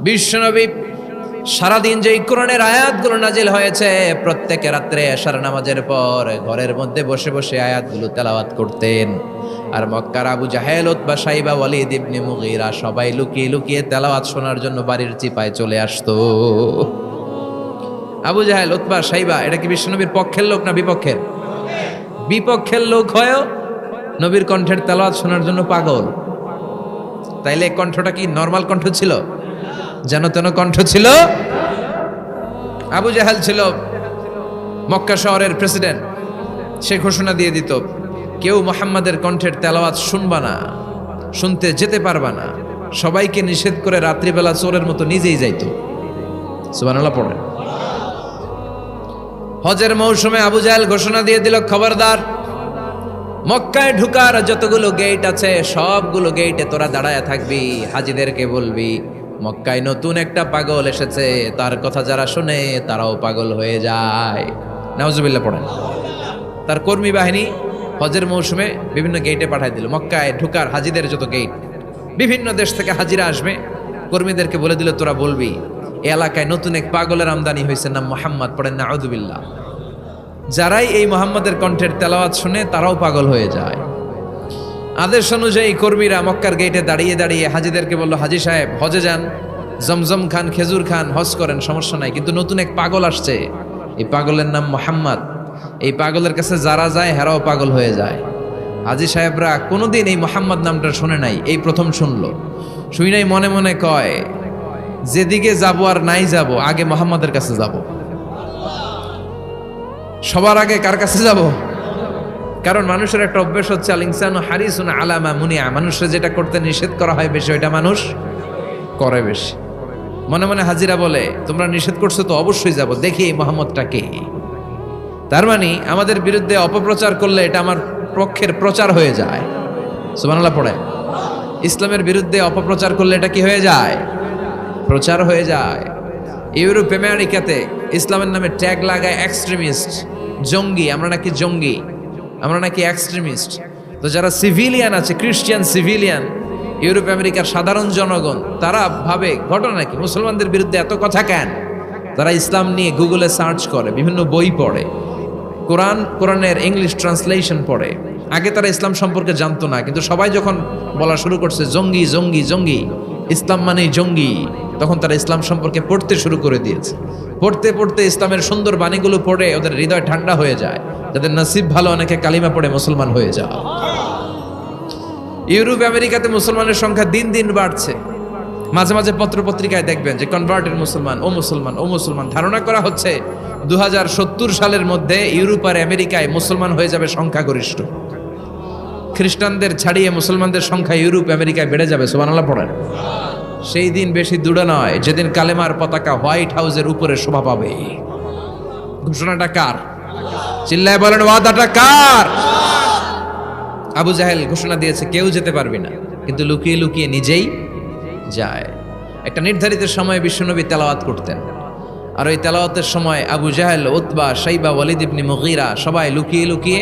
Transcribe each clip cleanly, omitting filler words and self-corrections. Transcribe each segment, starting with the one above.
বিশ্বনবী সারাদিন যে কোরআনের আয়াতগুলো নাজিল হয়েছে, প্রত্যেক রাত্রে এশার নামাজের পর ঘরের মধ্যে বসে বসে আয়াতগুলো তেলাওয়াত করতেন। আর মক্কার আবু জাহেল, উতবা, সাইবা, ওয়ালিদ ইবনে মুগীরা সবাই লুকিয়ে লুকিয়ে তেলাওয়াত শোনার জন্য বাড়ির চিপায় চলে আসতো। আবু জাহেল, উতবা, সাইবা এটা কি বিশ্বনবীর পক্ষের লোক না বিপক্ষের? বিপক্ষের লোক হয়েও নবীর কণ্ঠের তেলাওয়াত শোনার জন্য পাগল। তাইলে কণ্ঠটা কি নরমাল কণ্ঠ ছিল? যেন তেন কণ্ঠ ছিল। আবু জাহেল ছিল মক্কা শহরের প্রেসিডেন্ট। সে ঘোষণা দিয়ে দিত, কেউ মুহাম্মাদের কণ্ঠের তেলাওয়াত শুনবা না, শুনতে যেতে পারবা না। সবাইকে নিষেধ করে রাত্রিবেলা চোরের মতো নিজেই যাইত। সুবহানাল্লাহ পড়েন। হজের মৌসুমে আবু জাহেল ঘোষণা দিয়ে দিল, খবরদার, মক্কায় ঢুকার যতগুলো গেট আছে সবগুলো গেটে তোরা দাঁড়ায় থাকবি। হাজিদেরকে বলবি মক্কায় নতুন একটা পাগল এসেছে, তার কথা যারা শুনে তারাও পাগল হয়ে যায়। নাউজুবিল্লাহ পড়েন। তার কর্মী বাহিনী হজের মৌসুমে বিভিন্ন গেটে পাঠায় দিল। মক্কায় ঢুকার হাজিদের যত গেট, বিভিন্ন দেশ থেকে হাজিরা আসবে, কর্মীদেরকে বলে দিল তোরা বলবি এই এলাকায় নতুন এক পাগলের আমদানি হয়েছে, নাম মুহাম্মদ। পড়েন নাউজুবিল্লাহ। যারাই এই মুহাম্মাদের কণ্ঠের তেলাওয়াত শুনে তারাও পাগল হয়ে যায়। আদেশ অনুযায়ী কর্মীরা মক্কার গেটে দাঁড়িয়ে দাঁড়িয়ে হাজিদেরকে বলল, হাজি সাহেব হজে যান, জমজম খান, খেজুর খান, হজ করেন, সমস্যা নাই, কিন্তু নতুন এক পাগল আসছে, এই পাগলের নাম মুহাম্মদ। এই পাগলের কাছে যারা যায় হেরাও পাগল হয়ে যায়। হাজি সাহেবরা কোনোদিন এই মুহাম্মদ নামটা শুনে নাই, এই প্রথম শুনলো। শুই নাই, মনে মনে কয় যেদিকে যাব আর নাই যাব, আগে মুহাম্মাদের কাছে যাব। সবার আগে কার কাছে যাব? কারণ মানুষের একটা অভ্যাস হচ্ছে আল ইনসানু হারিসুন আলা মা মুনিআ, মানুষের যেটা করতে নিষেধ করা হয় বেশি ওইটা মানুষ করে বেশি। মনে মনে হাজিরা বলে, তোমরা নিষেধ করছো তো অবশ্যই যাব, দেখি এই মুহাম্মদটা কে। তার মানে আমাদের বিরুদ্ধে অপপ্রচার করলে এটা আমার পক্ষের প্রচার হয়ে যায়। সুবহানাল্লাহ পড়ে। ইসলামের বিরুদ্ধে অপপ্রচার করলে এটা কি হয়ে যায়? প্রচার হয়ে যায়। ইউরোপ আমেরিকাতে ইসলামের নামে ট্যাগ লাগায় এক্সট্রিমিস্ট, জঙ্গি। আমরা নাকি জঙ্গি, আমরা নাকি এক্সট্রিমিস্ট। তো যারা সিভিলিয়ান আছে, খ্রিস্টান সিভিলিয়ান, ইউরোপ আমেরিকার সাধারণ জনগণ, তারা ভাবে ঘটনা নাকি মুসলমানদের বিরুদ্ধে এত কথা কেন? তারা ইসলাম নিয়ে গুগলে সার্চ করে, বিভিন্ন বই পড়ে, কোরআনের ইংলিশ ট্রান্সলেশন পড়ে। আগে তারা ইসলাম সম্পর্কে জানতো না, কিন্তু সবাই যখন বলা শুরু করছে জঙ্গি জঙ্গি জঙ্গি, ইসলাম মানেই জঙ্গি, তখন তারা ইসলাম সম্পর্কে পড়তে শুরু করে দিয়েছে। পড়তে পড়তে ইসলামের সুন্দর বাণীগুলো পড়ে ওদের হৃদয় ঠান্ডা হয়ে যায়। যাদের নসিব ভালো, অনেকে কালিমা পড়ে মুসলমান হয়ে যায়। ইউরোপ আমেরিকাতে মুসলমানের সংখ্যা দিন দিন বাড়ছে। মাঝে মাঝে পত্রপত্রিকায় দেখবেন যে কনভার্টেড মুসলমান, ও মুসলমান, ও মুসলমান। ধারণা করা হচ্ছে 2070 সালের মধ্যে ইউরোপ আর আমেরিকায় মুসলমান হয়ে যাবে সংখ্যাগরিষ্ঠ। খ্রিস্টানদের ছাড়িয়ে মুসলমানদের সংখ্যা ইউরোপ আমেরিকায় বেড়ে যাবে। সুবহানাল্লাহ পড়েন। সেই দিন বেশি দূরে নয় যেদিন কালেমার পতাকা হোয়াইট হাউসের উপরে শোভা পাবে। ঘোষণাটা কার? চিল্লায় বলেন, ওয়াদাটা কার? আবু জাহেল ঘোষণা দিয়েছে কেউ যেতে পারবে না, কিন্তু লুকিয়ে লুকিয়ে নিজেই যায়। একটা নির্ধারিত সময়ে বিশ্বনবী তেলাওয়াত করতেন, আর ওই তেলাওয়াতের সময় আবু জাহেল, উতবা, সাইবা, ওয়ালিদ ইবনে মুগীরা সবাই লুকিয়ে লুকিয়ে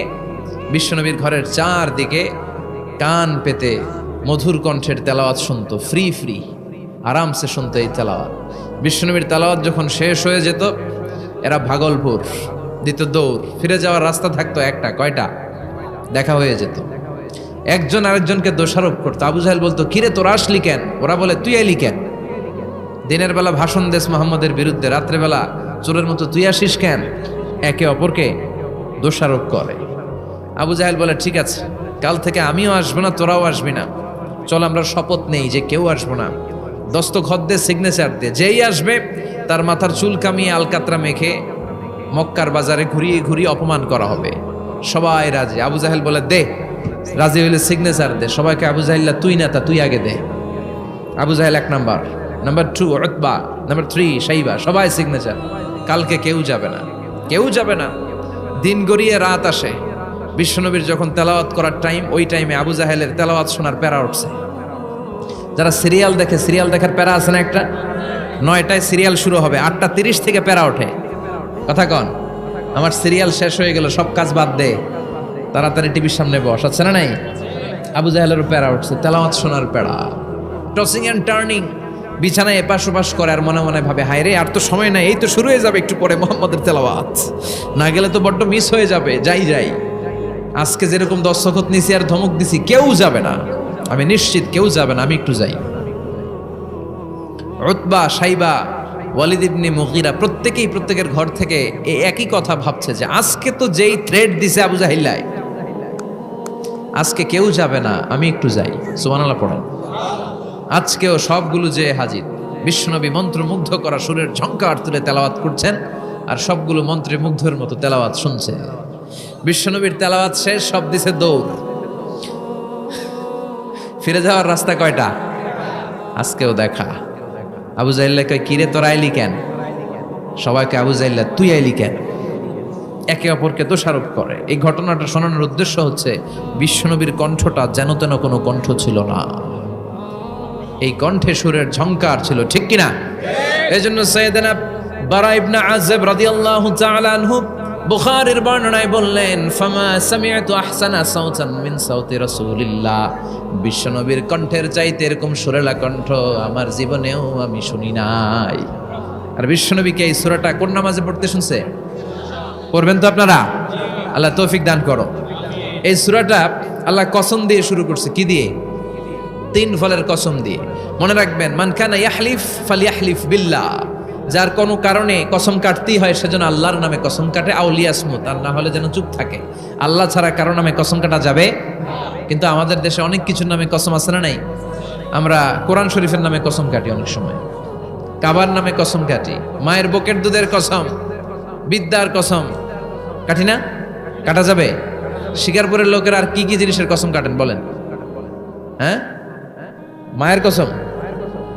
বিশ্বনবীর ঘরের চারদিকে কান পেতে মধুর কণ্ঠের তেলাওয়াত শুনতো। ফ্রি ফ্রি আরামসে শুনতো এই তেলাওয়াত। বিশ্বনবীর তেলাওয়াত যখন শেষ হয়ে যেত, এরা ভাগলপুর দিত দৌড়। ফিরে যাওয়ার রাস্তা থাকতো একটা, কয়টা? দেখা হয়ে যেত। একজন আরেকজনকে দোষারোপ করতো। আবু জাহেল বলতো, কিরে তোরা আসলি কেন? ওরা বলে, তুই এলি কেন? দিনের বেলা ভাষণ দেশ মোহাম্মদের বিরুদ্ধে, রাত্রেবেলা চোরের মতো তুই আসিস কেন? একে অপরকে দোষারোপ করে। আবু জাহেল বলে, ঠিক আছে, কাল থেকে আমিও আসবো না, তোরাও আসবি না। চল আমরা শপথ নেই যে কেউ আসবো না। দস্তখত দে, সিগনেচার দে, যেই আসবে তার মাথার চুল কামিয়ে আলকাতরা মেখে মক্কার বাজারে ঘুরিয়ে ঘুরিয়ে অপমান করা হবে। সবাই রাজি। আবু জাহেল বলে, দে, রাজি হইলে সিগনেচার দে। সবাইকে আবু জাহেল্লা, তুই না তা তুই আগে দে। আবু জাহেল 1 number, number 2 Utba, number 3 Saiba, সবাই সিগনেচার। কালকে কেউ যাবে না, কেউ যাবে না। দিন গড়িয়ে রাত আসে। বিশ্বনবীর যখন তেলাওয়াত করার টাইম, ওই টাইমে আবু জাহেলের তেলাওয়াত শোনার প্যারা উঠছে। যারা সিরিয়াল দেখে, সিরিয়াল দেখার প্যারা আছে না একটা? 9টায় সিরিয়াল শুরু হবে, 8:30 থেকে প্যারা ওঠে। কথা কন, আমার সিরিয়াল শেষ হয়ে গেল, সব কাজ বাদ দে, তাড়াতাড়ি টিভির সামনে বস। আছে না নাই? আবু জাহেলের প্যারা উঠছে, তেলাওয়াত শোনার প্যারা। টসিং অ্যান্ড টার্নিং, বিছানায় এপাশ ওপাশ করে আর মনে মনে ভাবে হায় রে আর তো সময় নাই, এই তো শুরু হয়ে যাবে একটু পরে মুহাম্মাদের তেলাওয়াত, না গেলে তো বড্ড মিস হয়ে যাবে, যাই আজকে যেরকম দস্তখত নিছি আর ধমক দিছি কেউ যাবে না, আমি নিশ্চিত কেউ যাবে না, আমি একটু যাই। উতবা, সাইবা, ওয়ালিদ ইবনে মুগীরা প্রত্যেকেই প্রত্যেকের ঘর থেকে এই একই কথা ভাবছে যে আজকে তো যেই থ্রেড দিছে আবু জাহিল্লাই, আজকে কেউ যাবে না, আমি একটু যাই। সুবহানাল্লাহ পড়েন। আজকেও সবগুলো যে হাজির, বিশ্বনবী মন্ত্রমুগ্ধ করা সুরের ঝংকার তুলে তেলাওয়াত করছেন আর সবগুলো মন্ত্রে মুগ্ধের মতো তেলাওয়াত শুনছে। বিশ্বনবীর তেলাওয়াত শেষ, সব দিছে দৌড়। ফিরে যাওয়ার রাস্তা কয়টা? আজকেও দেখা। আবু জাহিল্লা কয় কিরে তোরা আইলি কেন? সবাইকে আবু জাহিল্লা তুই আইলি কেন? একে অপরকে দোষারোপ করে। এই ঘটনাটা শোনানোর উদ্দেশ্য হচ্ছে বিশ্বনবীর কণ্ঠটা যেন তেন কোনো কণ্ঠ ছিল না, এই কণ্ঠে সুরের ঝংকার ছিল, ঠিক কিনা? এজন্য সাইয়েদনা বারা ইবনে আযিব রাদিয়াল্লাহু তাআলা আনহু বুখারীর বর্ণনায় বললেন, ফামা সামি'তু আহসানা সাওতান মিন সাওতি রাসূলিল্লাহ, বিশ্বনবীর কণ্ঠের চাইতে এরকম সুরেলা কণ্ঠ আমার জীবনেও আমি শুনি নাই। আর বিশ্বনবীকে এই সূরাটা কোন নামাজে পড়তে শুনছে? পড়বেন তো আপনারা? আল্লাহ তৌফিক দান করো। এই সূরাটা আল্লাহ কসম দিয়ে শুরু করছে। কি দিয়ে? 3 ফলের কসম দিয়ে। মনে রাখবেন, মান কানা ইয়াহলিফ ফালিয়াহলিফ বিল্লাহ, যার কোনো কারণে কসম কাটতেই হয় সেজন্য আল্লাহর নামে কসম কাটে, আউলিয়াসমুত, আর না হলে যেন চুপ থাকে। আল্লাহ ছাড়া কারো নামে কসম কাটা যাবে? কিন্তু আমাদের দেশে অনেক কিছুর নামে কসম আছে না নাই? আমরা কোরআন শরীফের নামে কসম কাটি, অনেক সময় কাবার নামে কসম কাটি, মায়ের বুকের দুধের কসম, বিদ্যার কসম কাটি না? কাটা যাবে? শিকারপুরের লোকের আর কি কি জিনিসের কসম কাটেন বলেন? হ্যাঁ, মায়ের কসম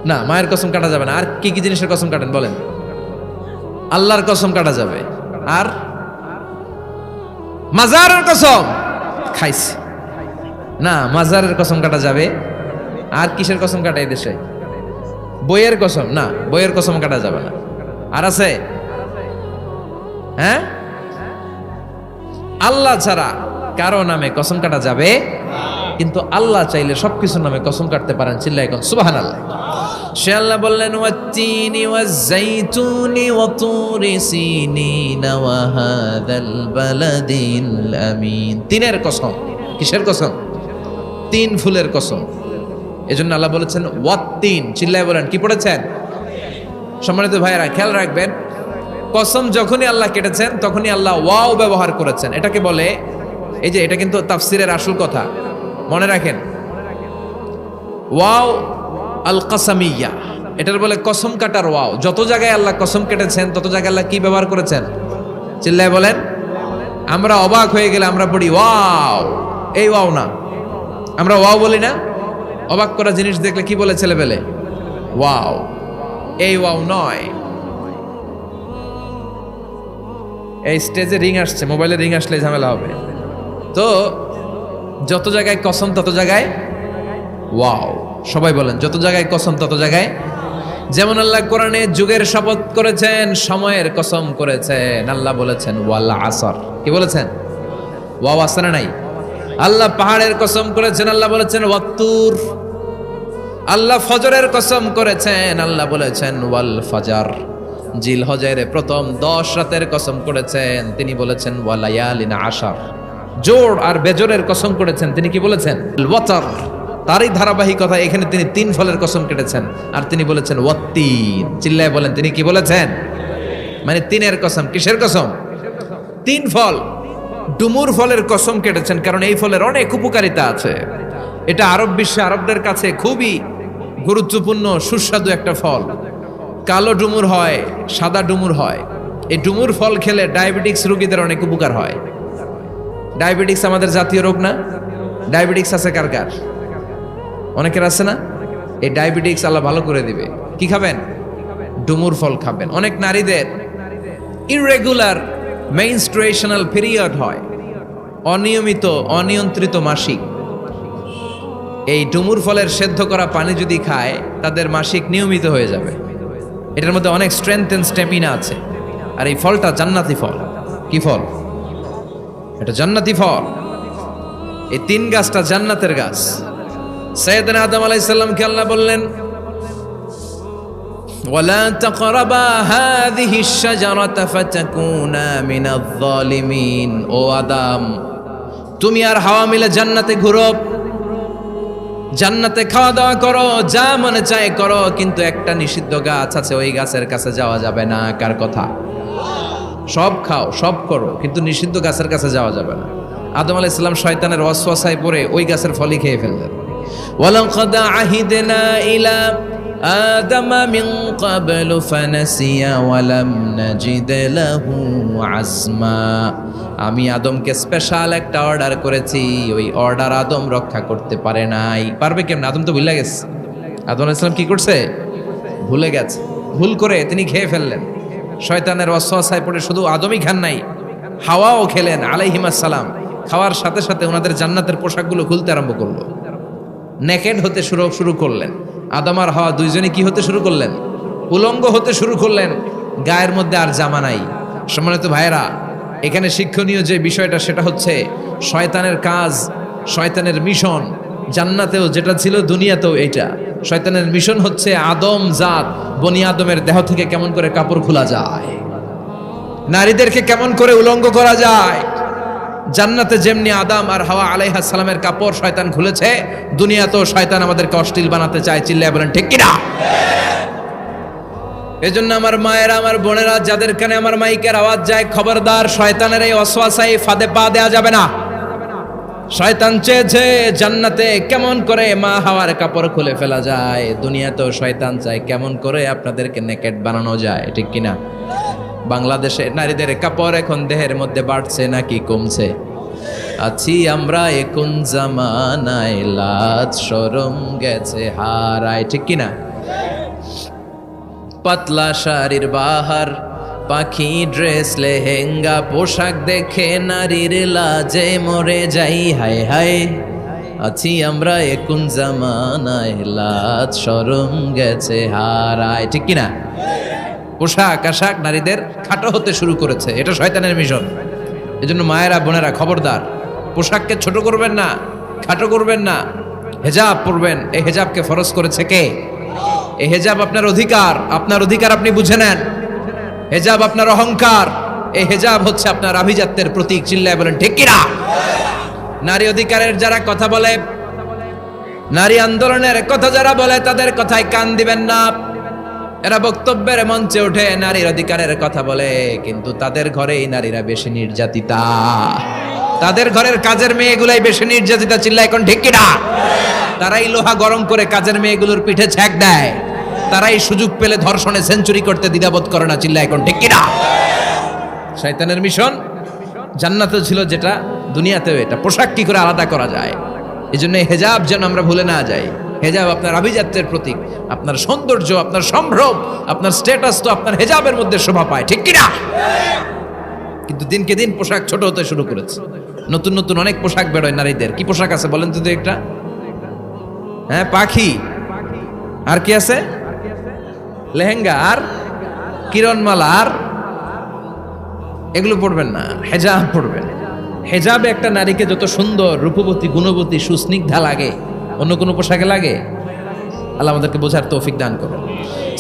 না, মায়ের কসম কাটা যাবে না। আর কি কি জিনিসের কসম কাটেন বলেন? আল্লাহর কসম কাটা যাবে। আর মাজারের কসম খাইছি না, মাজারের কসম কাটা যাবে। আর কিসের কসম কাটা এই দেশে? বইয়ের কসম না, বইয়ের কসম কাটা যাবে না। আর আছে? হ্যাঁ, আল্লাহ ছাড়া কারো নামে কসম কাটা যাবে, কিন্তু আল্লাহ চাইলে সবকিছুর নামে কসম কাটতে পারেন। চিল্লায় এখন সুবহানাল্লাহ। সে আল্লাহ বললেন, ওয়াত-তিনি ওয়াজ-যাইতুনি ওয়া তুরি সিনিন ওয়া হাযাল বালাদিল আমিন। তিনের কসম। কিসের কসম? 3 ফুলের কসম। এজন্য আল্লাহ বলেছেন ওয়াত-তিন। চিল্লায় বলেন, কি পড়েছেন? সম্মানিত ভাইয়েরা খেয়াল রাখবেন, কসম যখনই আল্লাহ কেটেছেন তখনই আল্লাহ ওয়াও ব্যবহার করেছেন। এটাকে বলে, এই যে এটা কিন্তু তাফসীরের আসল কথা, মনে রাখেন, ওয়াও আল কাসামিয়া, এটার বলে কসম কাটার ওয়াও। যত জায়গায় আল্লাহ কসম কেটেছেন তত জায়গায় আল্লাহ কি ব্যবহার করেছেন? চিল্লায় বলেন। আমরা অবাক হয়ে গেলে আমরা পড়ি ওয়াও, এই ওয়াও না, আমরা ওয়াও বলি না? অবাক করা জিনিস দেখলে কি বলে ছেলেবেলে? ওয়াও, এই ওয়াও নয়। এই স্টেজে রিং আসছে, মোবাইলে রিং আসলে ঝামেলা হবে। তো যত জায়গায় কসম তত জায়গায় ওয়াও। সবাই বলেন, যত জায়গায় কসম তত জায়গায়। যেমন আল্লাহ কোরআনে যুগের শপথ করেছেন, সময়ের কসম করেছেন। আল্লাহ বলেছেন ওয়াল আসর। কি বলেছেন? ওয়াও আছে না নাই? আল্লাহ পাহাড়ের কসম করেছেন, আল্লাহ বলেছেন ওয়াত্তুর। আল্লাহ ফজরের কসম করেছেন, আল্লাহ বলেছেন ওয়াল ফাজার। জিলহজের প্রথম 10 রাতের কসম করেছেন, তিনি বলেছেন ওয়ালায়ালিন আশার। জোর আর বেজোরের কসম করেছেন, তিনি কি বলেছেন? ওয়াতর। তারই ধারাবাহিকতা এখানে তিনি 3 ফলের কসম কেটেছেন, আর তিনি বলেছেন ওয়াত্তিন। চিল্লায় বলেন, তিনি কি বলেছেন? মানে 3-এর কসম। কিসের কসম? 3 ফল। ডুমুর ফলের কসম কেটেছেন, কারণ এই ফলের অনেক উপকারিতা আছে। এটা আরব বিশ্বে আরবদের কাছে খুবই গুরুত্বপূর্ণ সুস্বাদু একটা ফল। কালো ডুমুর হয়, সাদা ডুমুর হয়। এই ডুমুর ফল খেলে ডায়াবেটিক্স রোগীদের অনেক উপকার হয়। ডায়াবেটিক্স আমাদের জাতীয় রোগ না? ডায়াবেটিক্স আছে কার কার? অনেকের আছে না? এই ডায়াবেটিক্স আল্লাহ ভালো করে দিবে। কি খাবেন? ডুমুর ফল খাবেন। অনেক নারীদের ইররেগুলার মেনস্ট্রুয়েশনাল পিরিয়ড হয়, অনিয়মিত অনিয়ন্ত্রিত মাসিক। এই ডুমুর ফলের সেদ্ধ করা পানি যদি খায় তাদের মাসিক নিয়মিত হয়ে যাবে। এটার মধ্যে অনেক স্ট্রেংথ এন্ড স্ট্যামিনা আছে। আর এই ফলটা জান্নাতি ফল। কি ফল? এটা জান্নাতি ফল। এই 3 গাছটা জান্নাতের গাছ। সাইয়েদনা আদম আলাইহিস সালামকে আল্লাহ বললেন ওয়ালা তাকরাবা হাযিহিশ শাজারাতা ফাতাকুনা মিনাজ জালিমিন। ও আদম, তুমি আর হাওয়া মিলে জান্নাতে ঘুরো, জান্নাতে খাওয়া দাওয়া করো, যা মনে চায় করো, কিন্তু একটা নিষিদ্ধ গাছ আছে, ওই গাছের কাছে যাওয়া যাবে না। কার কথা? সব খাও, সব করো, কিন্তু নিষিদ্ধ গাছের কাছে যাওয়া যাবে না। আদম আলাইহিস সালাম শয়তানের ওয়াসওয়াসায় পড়ে ওই গাছের ফলই খেয়ে ফেললেন। ওয়ালাকাদ আহিদনা ইলা আদামা মিন ক্বাবলু ফানাসিয়া ওয়া লাম নাজিদ লাহু আজমা। আমি আদমকে স্পেশাল একটা অর্ডার করেছি, ওই অর্ডার আদম রক্ষা করতে পারে নাই। পারবে কেমন? আদম তো ভুলে গেছে। আদম আলাইহিস সালাম কি করছে? ভুলে গেছে। ভুল করে তিনি খেয়ে ফেললেন। শয়তানের ওয়াসওয়াসায় পড়ে শুধু আদমই খান নাই, হাওয়াও খেলেন আলাইহিমাস সালাম। খাওয়ার সাথে সাথে ওনাদের জান্নাতের পোশাকগুলো খুলতে আরম্ভ করলো, নেকেড হতে শুরু করলেন। আদম আর হাওয়া দুইজনে কি হতে শুরু করলেন? উলঙ্গ হতে শুরু করলেন। গায়ের মধ্যে আর জামা নাই। সম্মানিত ভাইয়েরা, এখানে শিক্ষণীয় যে বিষয়টা সেটা হচ্ছে শয়তানের কাজ, শয়তানের মিশন জান্নাতেও যেটা ছিল দুনিয়াতেও এইটা। শয়তানের মিশন হচ্ছে আদম জাত, বনি আদমের দেহ থেকে কেমন করে কাপড় খোলা যায়, নারীদেরকে কেমন করে উলঙ্গ করা যায়। জান্নাতে যেমনি আদম আর হাওয়া আলাইহিস সালামের কাপড় শয়তান খুলেছে, দুনিয়াতেও শয়তান আমাদেরকে অশ্লীল বানাতে চায়। চিল্লায় বলেন ঠিক কিনা? এজন্য আমার মায়েরা, আমার বোনেরা, যাদের কানে আমার মাইকের আওয়াজ যায়, খবরদার, শয়তানের এই ওয়াসওয়াসায় ফাঁদে পা দেয়া যাবে না। শয়তান চেয়েছে জান্নাতে কেমন করে মা হাওয়ার কাপড় খুলে ফেলা যায়, দুনিয়াতেও শয়তান চায় কেমন করে আপনাদেরকে নেকেড বানানো যায়। ঠিক কিনা? বাংলাদেশে নারীদের কাপড় এখন দেহের মধ্যে বাড়ছে নাকি কমছে? আছি আমরা এখন জামানায়, লাজ শরম গেছে হারায়। ঠিক কিনা? পাতলা শাড়ির বাহার, পাখি ড্রেস, লেহেঙ্গা পোশাক দেখে নারীর লাজে মরে যাই। হায় হায়, আছি আমরা এখন জামানায়, লাজ শরম গেছে হারায়। ঠিক কিনা? পোশাক আশাক নারীদের খাটো হতে শুরু করেছে, এটা শয়তানের মিশন। এজন্য মায়েরা বোনেরা খবরদার, পোশাককে ছোট করবেন না, খাটো করবেন না, হেজাব পরবেন। এই হেজাবকে ফরজ করেছে কে? এই হেজাব আপনার অধিকার, আপনার অধিকার আপনি বুঝে নেন। হেজাব আপনার অহংকার, এই হেজাব হচ্ছে আপনার আভিজাত্যের প্রতীক। চিল্লায় বলেন ঠিক কিনা? নারী অধিকারের যারা কথা বলে, নারী আন্দোলনের কথা যারা বলে, তাদের কথায় কান দিবেন না। এরা বক্তব্যের মঞ্চে উঠে নারীর অধিকারের কথা বলে, কিন্তু তাদের ঘরেই নারীরা বেশি নির্যাতিতা, তাদের ঘরের কাজের মেয়েগুলাই বেশি নির্যাতিতা। চিল্লায় এখন ঠিক কিনা? তারাই লোহা গরম করে কাজের মেয়েগুলোর পিঠে ছ্যাঁক দেয়, তারাই সুযোগ পেলে ধর্ষণে সেঞ্চুরি করতে দ্বিধাবোধ করে না। চিল্লায় এখন ঠিক কিনা? শয়তানের মিশন জান্নাতে ছিল যেটা, দুনিয়াতেও এটা। পোশাক কি করে আলাদা করা যায়, এই জন্য হেজাব যেন আমরা ভুলে না যাই। হেজাব আপনার আভিজাত্যের প্রতীক, আপনার সৌন্দর্য, আপনার সম্ভ্রম, আপনার স্ট্যাটাস তো আপনার হেজাবের মধ্যে শোভা পায়। ঠিক কিনা? কিন্তু দিনকে দিন পোশাক ছোট হতে শুরু করেছে। নতুন নতুন অনেক পোশাক বেরোয় নারীদের। কি পোশাক আছে বলেন তো একটা? হ্যাঁ, পাখি। আর কি আছে? লেহেঙ্গা আর কিরণমালা। আর এগুলো পড়বেন না, হেজাব পড়বেন। হেজাবে একটা নারীকে যত সুন্দর, রূপবতী, গুণবতী, সুস্নিগ্ধা লাগে, অন্য কোনো পোশাকে লাগে? আল্লাহ আমাদেরকে বোঝার তৌফিক দান করুন।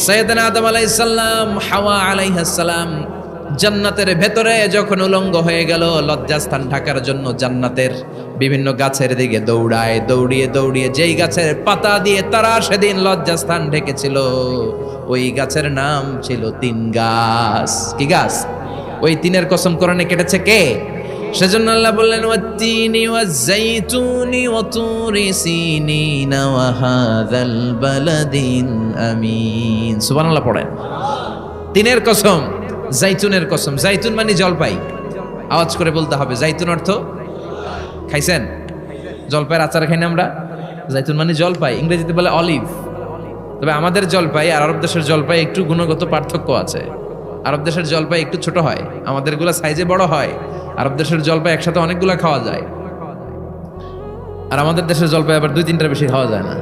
সাইয়েদনা আদম আলাইহিস সালাম, হাওয়া আলাইহিস সালাম জান্নাতের ভেতরে যখন উলঙ্গ হয়ে গেল, লজ্জাস্থান ঢাকার জন্য জান্নাতের বিভিন্ন গাছের দিকে দৌড়ায়। দৌড়িয়ে দৌড়িয়ে যেই গাছের পাতা দিয়ে তারা সেদিন লজ্জাস্থান ঢেকেছিল, ওই গাছের নাম ছিল তিন গাছ। কি গাছ? ওই তিনের কসম কোরআনে কেটেছে কে? সেজন্য আল্লাহ বললেন, ওয়াত-তিনি ওয়াজ-যাইতুনি ওয়া তুরি সিনিনা ওয়া হাযাল বালাদিন আমিন। সুবহানাল্লাহ পড়েন। তিনের কসম, জাইতুনের কসম। জাইতুন মানে জলপাই। আওয়াজ করে বলতে হবে, জাইতুন অর্থ খাইছেন? জলপাইয়ের আচার খাই না আমরা? জাইতুন মানে জলপাই, ইংরেজিতে বলে অলিভ। তবে আমাদের জলপাই আর আরব দেশের জলপাই একটু গুণগত পার্থক্য আছে। আরব দেশের জলপাই একটু ছোট হয়, আমাদেরগুলো সাইজে বড় হয়। আরব দেশের জলপাই একসাথে অনেকগুলো খাওয়া যায়, আর আমাদের দেশের জলপাই আবার 2-3টার বেশি খাওয়া যায় না,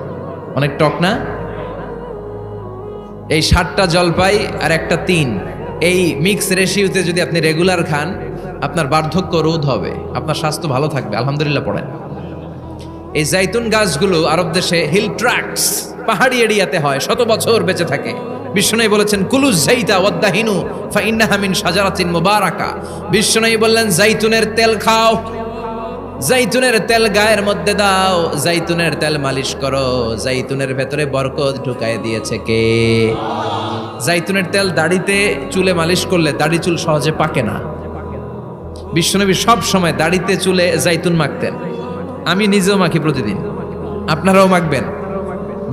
অনেক টক না? এই 7টা জলপাই আর একটা 3, এই মিক্স রেশিওতে যদি আপনি রেগুলার খান, আপনার বার্ধক্য রোধ হবে, আপনার স্বাস্থ্য ভালো থাকবে। আলহামদুলিল্লাহ পড়েন। এই জাইতুন গাছগুলো আরব দেশে হিল ট্র্যাক্টস, পাহাড়ি এরিয়াতে হয়, শত বছর বেঁচে থাকে। বিষ্ণু বলেছেন কুলু যাইতা ওয়াদাহিনু ফাইন্নাহা মিন শাজারাতিন মুবারাকা। বিষ্ণু বললেন জাইতুনের তেল খাও, জাইতুনের তেল গায়ের মধ্যে দাও, জাইতুনের তেল মালিশ করো, জাইতুনের ভেতরে বরকত ঢুকায় দিয়েছে কে? জাইতুনের তেল দাড়িতে চুলে মালিশ করলে দাড়ি চুল সহজে পাকে না। বিশ্বনবী সব সময় দাড়িতে চুলে জাইতুন মাখতেন, আমি নিজেও মাখি প্রতিদিন, আপনারাও মাখবেন।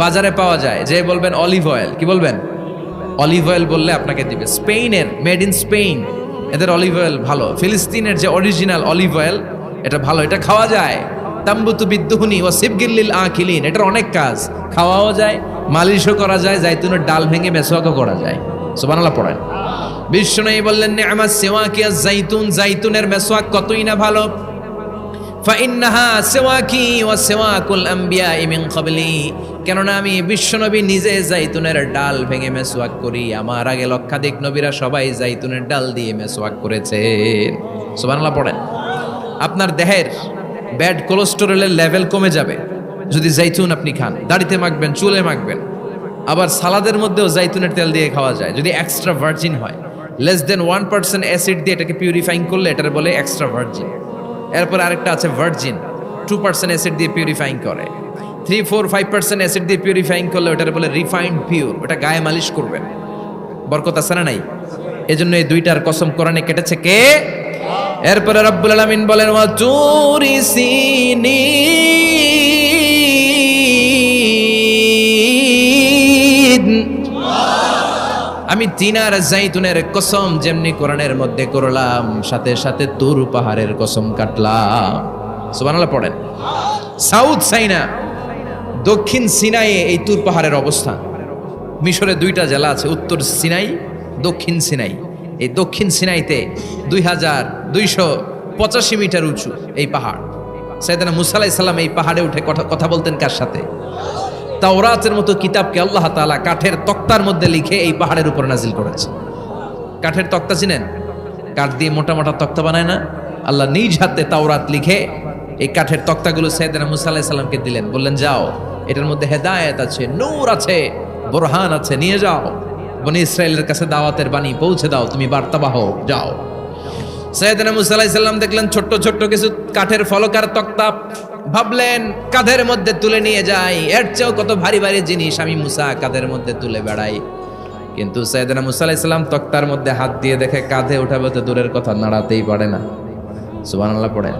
বাজারে পাওয়া যায়, যে বলবেন অলিভ অয়েল, কি বলবেন? অলিভ অয়েল বললে আপনাকে দিবে। স্পেনের, মেড ইন স্পেন, এদের অলিভ অয়েল ভালো। ফিলিস্তিনের যে অরিজিনাল অলিভ অয়েল, এটা ভালো, এটা খাওয়া যায়। তাম্বুতু বিদ্দুহুনি ওয়া সিবগিল্লিল আকিলিন, এটার অনেক কাজ, খাওয়াও যায়, মালিশও করা যায়, জাইতুনের ডাল ভেঙে মেসওয়াকও করা যায়। সুবহানাল্লাহ পড়েন। বিষ্ণু বললেন নি'মাস সিওয়াকি আয-যাইতুন, জাইতুনের মেসওয়াক কতই না ভালো। ফাইন্নাহা সিওয়াকি ওয়া সিওয়াকুল আমবিয়াই মিন ক্বাবলি, কেননা আমি বিশ্বনবী নিজে জাইতুনের ডাল ভেঙে মেসওয়াক করি, আমার আগে লক্ষাধিক নবীরা সবাই জাইতুনের ডাল দিয়ে মেসওয়াক করেছেন। সুবহানাল্লাহ পড়েন। আপনার দেহের ব্যাড কোলেস্টেরলের লেভেল কমে যাবে যদি জাইতুন আপনি খান। দাড়িতে মাখবেন, চুলে মাখবেন, আবার সালাদের মধ্যেও জাইতুনের তেল দিয়ে খাওয়া যায় যদি এক্সট্রা ভার্জিন হয়। লেস দেন 1% অ্যাসিড দিয়ে এটাকে পিউরিফাইং করলে এটার বলে এক্সট্রা ভার্জিন। এরপর আরেকটা আছে ভার্জিন, 2% অ্যাসিড দিয়ে পিউরিফাইং করে, 3-4-5% অ্যাসিড দিয়ে পিউরিফাইং করলে ওটার বলে রিফাইন্ড পিওর। ওটা গায়ে মালিশ করবেন, বরকত আছে না নাই? এজন্য এই দুইটার কসম কোরআনে কেটেছে কে? এরপরে রব্বুল আলামিন বলেন ওয়া তুরি সিনিন, আমি তিন আর জাইতুনের কসম যেমনি কোরআনের মধ্যে করলাম, সাথে সাথে তুর পাহাড়ের কসম কাটলাম। সুবহানাল্লাহ পড়েন। সাউথ সাইনা, দক্ষিণ সিনাইয়ে এই তুর পাহাড়ের অবস্থান। মিশরে দুইটা জেলা আছে, উত্তর সিনাই, দক্ষিণ সিনাই। এই দক্ষিণ সিনাইতে 2285 মিটার উঁচু এই পাহাড়। সাইয়েদনা মুসা আলাইহিস সালাম এই পাহাড়ে উঠে কথা বলতেন কার সাথে? তাওরাতের মতো কিতাবকে আল্লাহ তাআলা কাঠের তক্তার মধ্যে লিখে এই পাহাড়ের উপর নাজিল করেছে। কাঠের তক্তা চিনেন? কাঠ দিয়ে মোটা মোটা তক্তা বানায় না? আল্লাহ নিজ হাতে তাওরাত লিখে এই কাঠের তক্তাগুলো সাইয়েদনা মুসা আলাইহিস সালামকে দিলেন, বললেন যাও, এটার মধ্যে হেদায়েত আছে, নূর আছে, বুরহান আছে, নিয়ে যাও, বনি ইসরায়েলের কাছে দাওয়াতের বাণী পৌঁছে দাও, তুমি বার্তাবাহ, যাও। সাইয়েদনা মুসা আলাইহিস সালাম দেখলেন ছোট্ট ছোট্ট কিছু কাঠের ফলকার তক্তা, ভাবলেন কাঁধের মধ্যে তুলে নিয়ে যাই, এর চেয়েও কত ভারী ভারী জিনিস আমি মুসা কাঁধের মধ্যে তুলে বেড়াই। কিন্তু সাইয়েদনা মুসা আলাইহিস সালাম তক্তার মধ্যে হাত দিয়ে দেখে কাঁধে উঠাবে তো দূরের কথা, নাড়াতেই পারে না। সুবহানাল্লাহ পড়েন।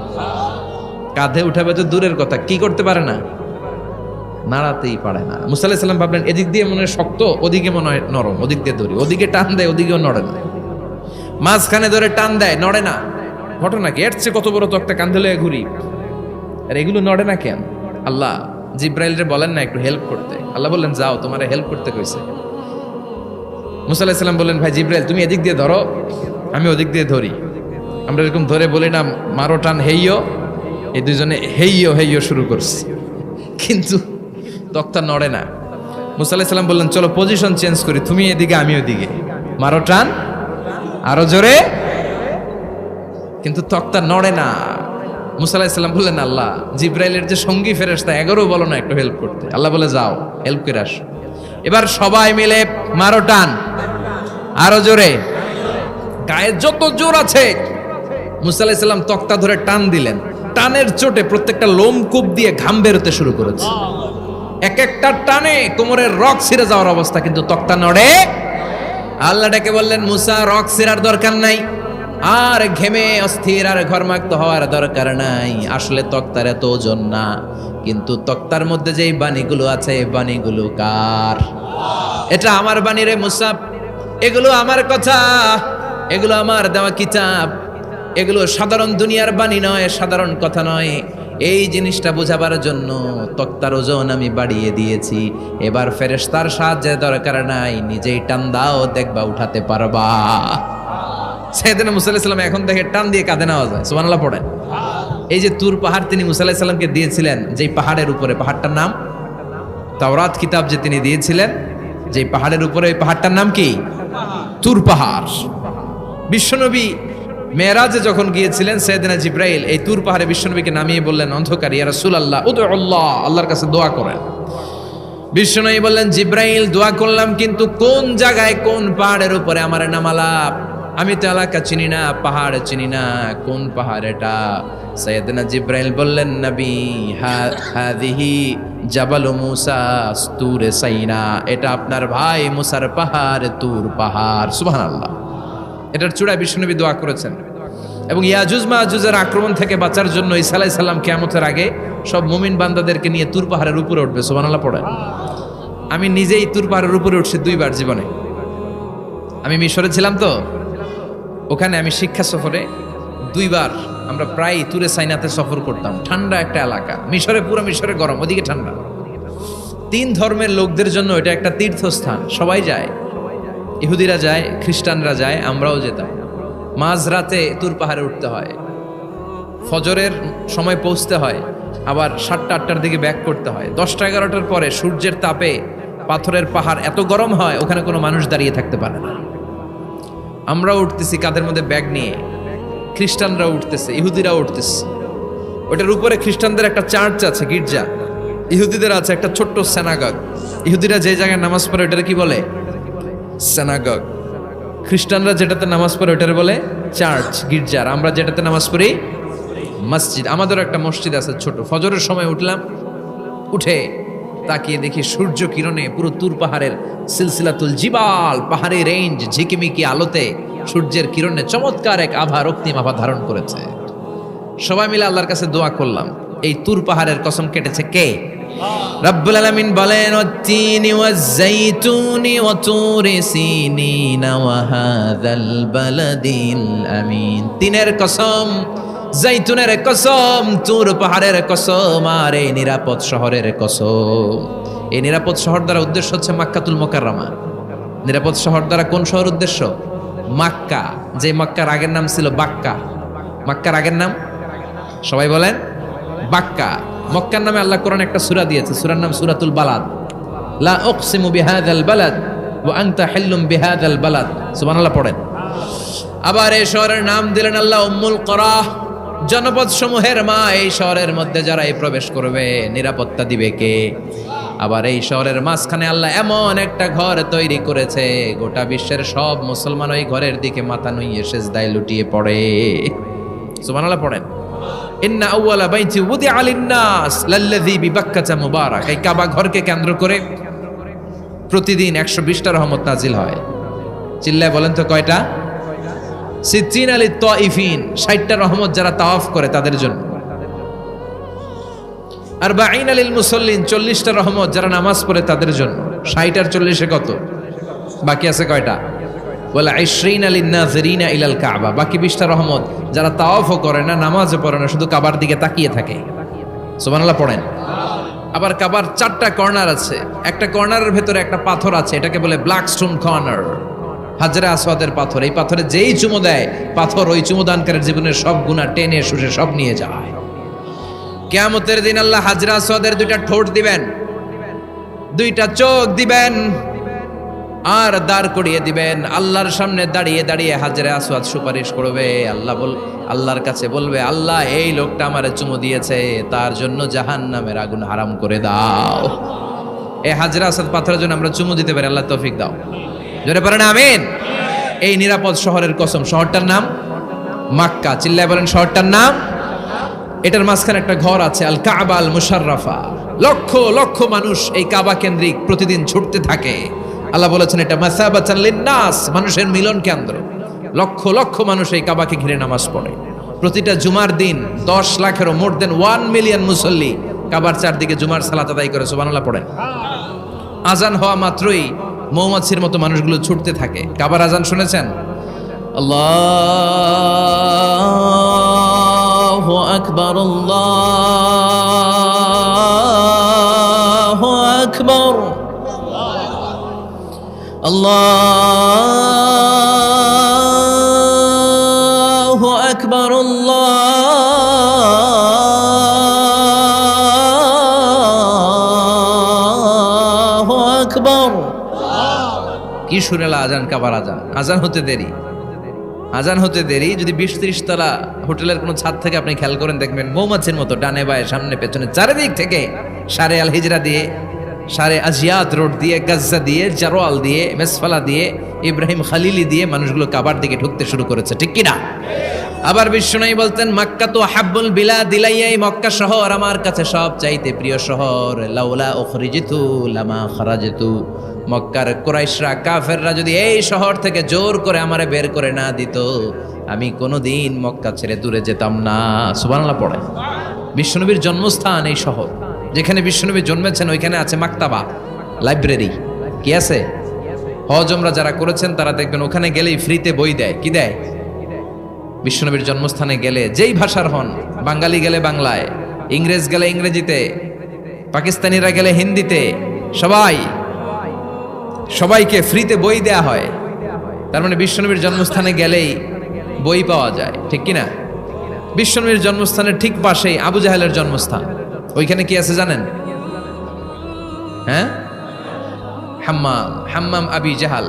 কাঁধে উঠাবে তো দূরের কথা, কি করতে পারে না? নাড়াতেই পারে না। মুসা আলাইহিস সালাম ভাবলেন এদিক দিয়ে মনে হয় শক্ত, ওদিকে মনে হয় নরম, ওদিক দিয়ে ধরি, ওদিকে টান দেয়, ওদিকেও নড়ে না, মাঝখানে ধরে টান দেয়, নড়ে না। ঘটনা কি? এর চেয়ে কত বড় তক্তা কাঁধে লয়ে ঘুরি, আর এগুলো নড়ে না কেন? আল্লাহ জিব্রাইলরে বলেন না একটু হেল্প করতে? আল্লাহ বললেন যাও, তোমারে হেল্প করতে কইছে। মুসা আলাইহিস সালাম বললেন ভাই জিব্রাইল তুমি এদিক দিয়ে ধরো, আমি ওদিক দিয়ে ধরি। আমরা এরকম ধরে বলি না মারো টান হেইয়ো, এই দুজনে হেইয়ো হেইয়ো শুরু করছে, কিন্তু তক্তা নড়ে না। মুসা আলাইহিস সালাম বললেন চলো পজিশন চেঞ্জ করি, তুমি এদিকে আমি ওদিকে, মারো টান আরো জোরে, কিন্তু তক্তা নড়ে না। মুসা আলাইহিস সালাম বললেন আল্লাহ জিব্রাইলের যে সঙ্গী ফেরেশতা 11 বলো না একটু হেল্প করতে? আল্লাহ বলে যাও হেল্প করে আসো। এবার সবাই মিলে মারো টান আরো জোরে, গায়ে যত জোর আছে। মুসা আলাইহিস সালাম তক্তা ধরে টান দিলেন, টানের চোটে প্রত্যেকটা লোমকূপ দিয়ে ঘাম বেরোতে শুরু করেছে। এক একটা টানে কোমরের রক ছিঁড়ে যাওয়ার অবস্থা, কিন্তু তক্তা নড়ে। আল্লাহ ডেকে বললেন মুসা রক ছিঁড়ার দরকার নাই, আর ঘেমে অস্থির আর ঘরমাক্ত হওয়ার দরকার নাই। আসলে তক্তার এত ওজন না, কিন্তু তক্তার মধ্যে যেই বাণীগুলো আছে এই বাণীগুলো কার? এটা আমার বাণী রে মুসা, এগুলো আমার কথা, এগুলো আমার দেওয়া কিতাব, এগুলো সাধারণ দুনিয়ার বাণী নয়, সাধারণ কথা নয়। এই জিনিসটা বোঝাবার জন্য তক্তার ওজন আমি বাড়িয়ে দিয়েছি। এবার ফেরেশতার সাহায্যের দরকার নাই, নিজেই টান দাও, দেখবা উঠাতে পারবা। সাইয়েদনা মুসা আলাইহিস সালাম এখন দেখে টান দিয়ে কাঁধে নেওয়া যায়। সুবহানাল্লাহ পড়েন। এই যে তুর পাহাড় তিনি মুসা আলাইহিস সালামকে দিয়েছিলেন, যেই পাহাড়ের উপরে, পাহাড়টার নাম তাওরাত কিতাব যে তিনি দিয়েছিলেন, যেই পাহাড়ের উপরে, ওই পাহাড়টার নাম কি? তুর পাহাড়। বিশ্বনবী মেরাজে যখন গিয়েছিলেন সাইয়েদনা জিব্রাইল এই তুর পাহাড়ে বিশ্বনবীকে নামিয়ে বললেন অন্ধকার, ইয়া রাসূলুল্লাহ উদুল্লাহ, আল্লাহর কাছে দোয়া করেন। বিষ্ণু বললেন, জিব্রাইল দোয়া করলাম, কিন্তু কোন জায়গায় কোন পাহাড়ের উপরে আমার নামালাম? আমি তো এলাকা চিনি না, পাহাড় চিনি না, কোন পাহাড় এটা? সাইয়েদনা জিব্রাইল বললেন, নবী হাদিহি জাবাল মুসা তুর সাইনা, এটা আপনার ভাই মুসার পাহাড়, তুর পাহাড়। সুবহানাল্লাহ। এটার চূড়ায় বিশ্বনবী দোয়া করেছেন। এবং ইয়াজুজ মাজুজের আক্রমণ থেকে বাঁচার জন্য ঈসা আলাইহিস সালাম কিয়ামতের আগে সব মুমিন বান্দাদেরকে নিয়ে তুর পাহাড়ের উপরে উঠবে। সুবহানাল্লাহ পড়ে। আমি নিজেই তুর পাহাড়ের উপরে উঠছি 2 বার জীবনে। আমি মিশরে ছিলাম তো, ওখানে আমি শিক্ষা সফরে 2 বার আমরা প্রায় তুরে সাইনাতে সফর করতাম। ঠান্ডা একটা এলাকা, মিশরে পুরো মিশরে গরম, ওদিকে ঠান্ডা। 3 ধর্মের লোকদের জন্য এটা একটা তীর্থস্থান, সবাই যায়। ইহুদিরা যায়, খ্রিস্টানরা যায়, আমরাও যেতাম। মাঝরাতে তুর পাহাড়ে উঠতে হয়, ফজরের সময় পৌঁছতে হয়, আবার 7টা-8টার দিকে ব্যাক করতে হয়। 10টা-11টার পরে সূর্যের তাপে পাথরের পাহাড় এত গরম হয়, ওখানে কোনো মানুষ দাঁড়িয়ে থাকতে পারে না। আমরা উঠতেছি কাঁধের মধ্যে ব্যাগ নিয়ে, খ্রিস্টানরা উঠতেছে, ইহুদিরাও উঠতেছে। ওটার উপরে খ্রিস্টানদের একটা চার্চ আছে, গির্জা। ইহুদিদের আছে একটা ছোট্ট সিনাগগ। ইহুদিরা যে জায়গায় নামাজ পড়ে ওটার কি বলে? সিনাগগ। খ্রিস্টানরা যেটাতে নামাজ পড়ে ওটার বলে চার্চ, গির্জার। আমরা যেটাতে নামাজ পড়ি মসজিদ। আমাদেরও একটা মসজিদ আছে ছোট। ফজরের সময় উঠলাম, উঠে তাকিয়ে দেখি সূর্য কিরণে পুরো তুর পাহাড়ের সিলসিলাতুল জিবাল, পাহাড়ি রেঞ্জ ঝিকিমিকি আলোতে সূর্যের কিরণে চমৎকার এক আভা, রক্তিম আভা ধারণ করেছে। সবাই মিলে আল্লাহর কাছে দোয়া করলাম, এই তুর পাহাড়ের কসম কেটেছে কে? রব্বুল আলামিন বলেন, ওয়াত-তিনি ওয়াজ-যাইতুনি ওয়া তুরি সিনিনা ওয়া হাযাল বালাদিল আমিন। তিনের কসম, জাইতুনের কসম, তুর পাহাড়ের কসম, আর এই নিরাপদ শহরের কসম। এই নিরাপদ শহর দ্বারা উদ্দেশ্য হচ্ছে মাক্কাতুল মুকাররমা। নিরাপদ শহর দ্বারা কোন শহর উদ্দেশ্য? মক্কা। যে মক্কার আগের নাম ছিল বাক্কা। মক্কার আগের নাম সবাই বলেন বাক্কা। মক্কার নামে আল্লাহ কোরআনে একটা সূরা দিয়েছে, সূরার নাম সূরাতুল বালাদ। লা উকসিমু বিহাযাল বালাদ ওয়া আনতা হিল্লুম বিহাযাল বালাদ। সুবহানাল্লাহ পড়েন। আবার এই শহরের নাম দিলেন আল্লাহ উম্মুল কুরা, জনপদ সমূহের মা। এই শহরের মধ্যে যারা এই প্রবেশ করবে, নিরাপত্তা দিবে কে? আবার এই শহরের মাঝখানে আল্লাহ এমন একটা ঘর তৈরি করেছে, গোটা বিশ্বের সব মুসলমান ওই ঘরের দিকে মাথা নুইয়ে সিজদায় লুটিয়ে পড়ে। সুবহানাল্লাহ পড়েন। ইন্না আউওয়ালা বাইতি উদিআ লিন-নাস লাল্লাযী বিবাক্কাতা মুবারাক। এই কাবা ঘরকে কেন্দ্র করে প্রতিদিন 120টা রহমত নাজিল হয়। চিল্লায় বলেন তো কয়টা? 60 লিত-তাইফিন, 60টা রহমত যারা তাওয়াফ করে তাদের জন্য। 40 লিল মুসাল্লিন, 40টা রহমত যারা নামাজ পড়ে তাদের জন্য। 60 আর 40-এ কত? বাকি আছে কয়টা? ওয়ালা 20 লিন-নাযিরিনা ইলাল কাবা, বাকি 20টা রহমত যারা তাওয়াফও করে না, নামাজও পড়ে না, শুধু কাবার দিকে তাকিয়ে থাকে। সুবহানাল্লাহ পড়েন। আবার কাবার 4টা কর্নার আছে, একটা কর্নারের ভেতরে একটা পাথর আছে, এটাকে বলে ব্ল্যাক স্টোন কর্নার, হাজরে আসওয়াদের পাথর। এই পাথরে যেই চুমো দেয়, পাথর ওই চুমোদানকারীর জীবনের সব গুনাহ টেনে শুষে সব নিয়ে যায়। কিয়ামতের দিন আল্লাহ হাজরে আসওয়াদের 2টা ঠোঁট দিবেন, 2টা চোখ দিবেন, আর দাঁড় করিয়ে দিবেন। আল্লাহর সামনে দাঁড়িয়ে দাঁড়িয়ে হাজরে আসওয়াদ সুপারিশ করবে। আল্লাহর কাছে বলবে, আল্লাহ এই লোকটা আমারে চুমো দিয়েছে, তার জন্য জাহান্নামের আগুন হারাম করে দাও। এই হাজরে আসওয়াদ পাথরের জন্য আমরা চুমো দিতে পারি, আল্লাহ তৌফিক দাও। জোরে পড়েন আমিন। এই নিরাপদ শহরের কসম, শহরটার নাম মক্কা। চিল্লায় বলেন শহরটার নাম। এটার মাঝখানে একটা ঘর আছে, আল কাবা আল মুশাররাফা। লক্ষ লক্ষ মানুষ এই কাবা কেন্দ্রিক প্রতিদিন ছুটতে থাকে। আল্লাহ বলেছেন এটা মাসাবাতান লিন-নাস, মানুষের মিলন কেন্দ্র। লক্ষ লক্ষ মানুষ এই কাবাকে ঘিরে নামাজ পড়ে। প্রতিটা জুমার দিন 10 লাখেরও মোর দেন 1 মিলিয়ন মুসল্লি কাবার চারদিকে জুমার সালাত আদায় করে। সুবহানাল্লাহ পড়েন। আজান হওয়া মাত্রই মৌমাছির মতো মানুষগুলো ছুটতে থাকে। কাবার আজান শুনেছেন? আল্লাহু আকবার, আল্লাহু আকবার, আল্লাহু আকবার, আল্লাহু আকবার। কি সুরেলা আজান, কাবার আজান। আজান হতে দেরি, আজান হতে দেরি। যদি 20-30 তলা হোটেলের কোনো ছাদ থেকে আপনি খেয়াল করেন, দেখবেন মৌমাছির মতো ডানে বায়ে সামনে পেছনে চারিদিক থেকে সারে আল হিজরা দিয়ে সারে আজিয়াত রোড দিয়ে, গাজ্জা দিয়ে, জারোয়াল দিয়ে, মেসফালা দিয়ে, ইব্রাহিম খালিলি দিয়ে মানুষগুলো কাবার দিকে ঢুকতে শুরু করেছে, ঠিক কিনা? আবার বিশ্বনবী বলতেন, মক্কা তো হাব্বুল বিলাদ ইলাইয়া, মক্কা শহর আমার কাছে সব চাইতে প্রিয় শহর। লাউলা উখরিজিতু লামা খারাজতু, মক্কার কুরাইশরা, কাফেররা যদি এই শহর থেকে জোর করে আমারে বের করে না দিত, আমি কোনোদিন মক্কা ছেড়ে দূরে যেতাম না। সুবহানাল্লাহ পড়ে। বিশ্বনবীর জন্মস্থান এই শহর, যেখানে বিশ্বনবী জন্মেছেন ওইখানে আছে মাকতাবা, লাইব্রেরি। কি আছে? হজ ওমরা যারা করেছেন তারা দেখবেন ওখানে গেলেই ফ্রিতে বই দেয়। কি দেয়? বিশ্বনবীর জন্মস্থানে গেলে যেই ভাষার হন, বাঙালি গেলে বাংলায়, ইংরেজ গেলে ইংরেজিতে, পাকিস্তানিরা গেলে হিন্দিতে, সবাইকে ফ্রিতে বই দেয়া হয়। তার মানে বিশ্বনবীর জন্মস্থানে গেলেই বই পাওয়া যায়, ঠিক কিনা? বিশ্বনবীর জন্মস্থানের ঠিক পাশেই আবু জাহেলের জন্মস্থান। ওইখানে কি আছে জানেন? হ্যাঁ, হাম্মাম আবি জাহাল।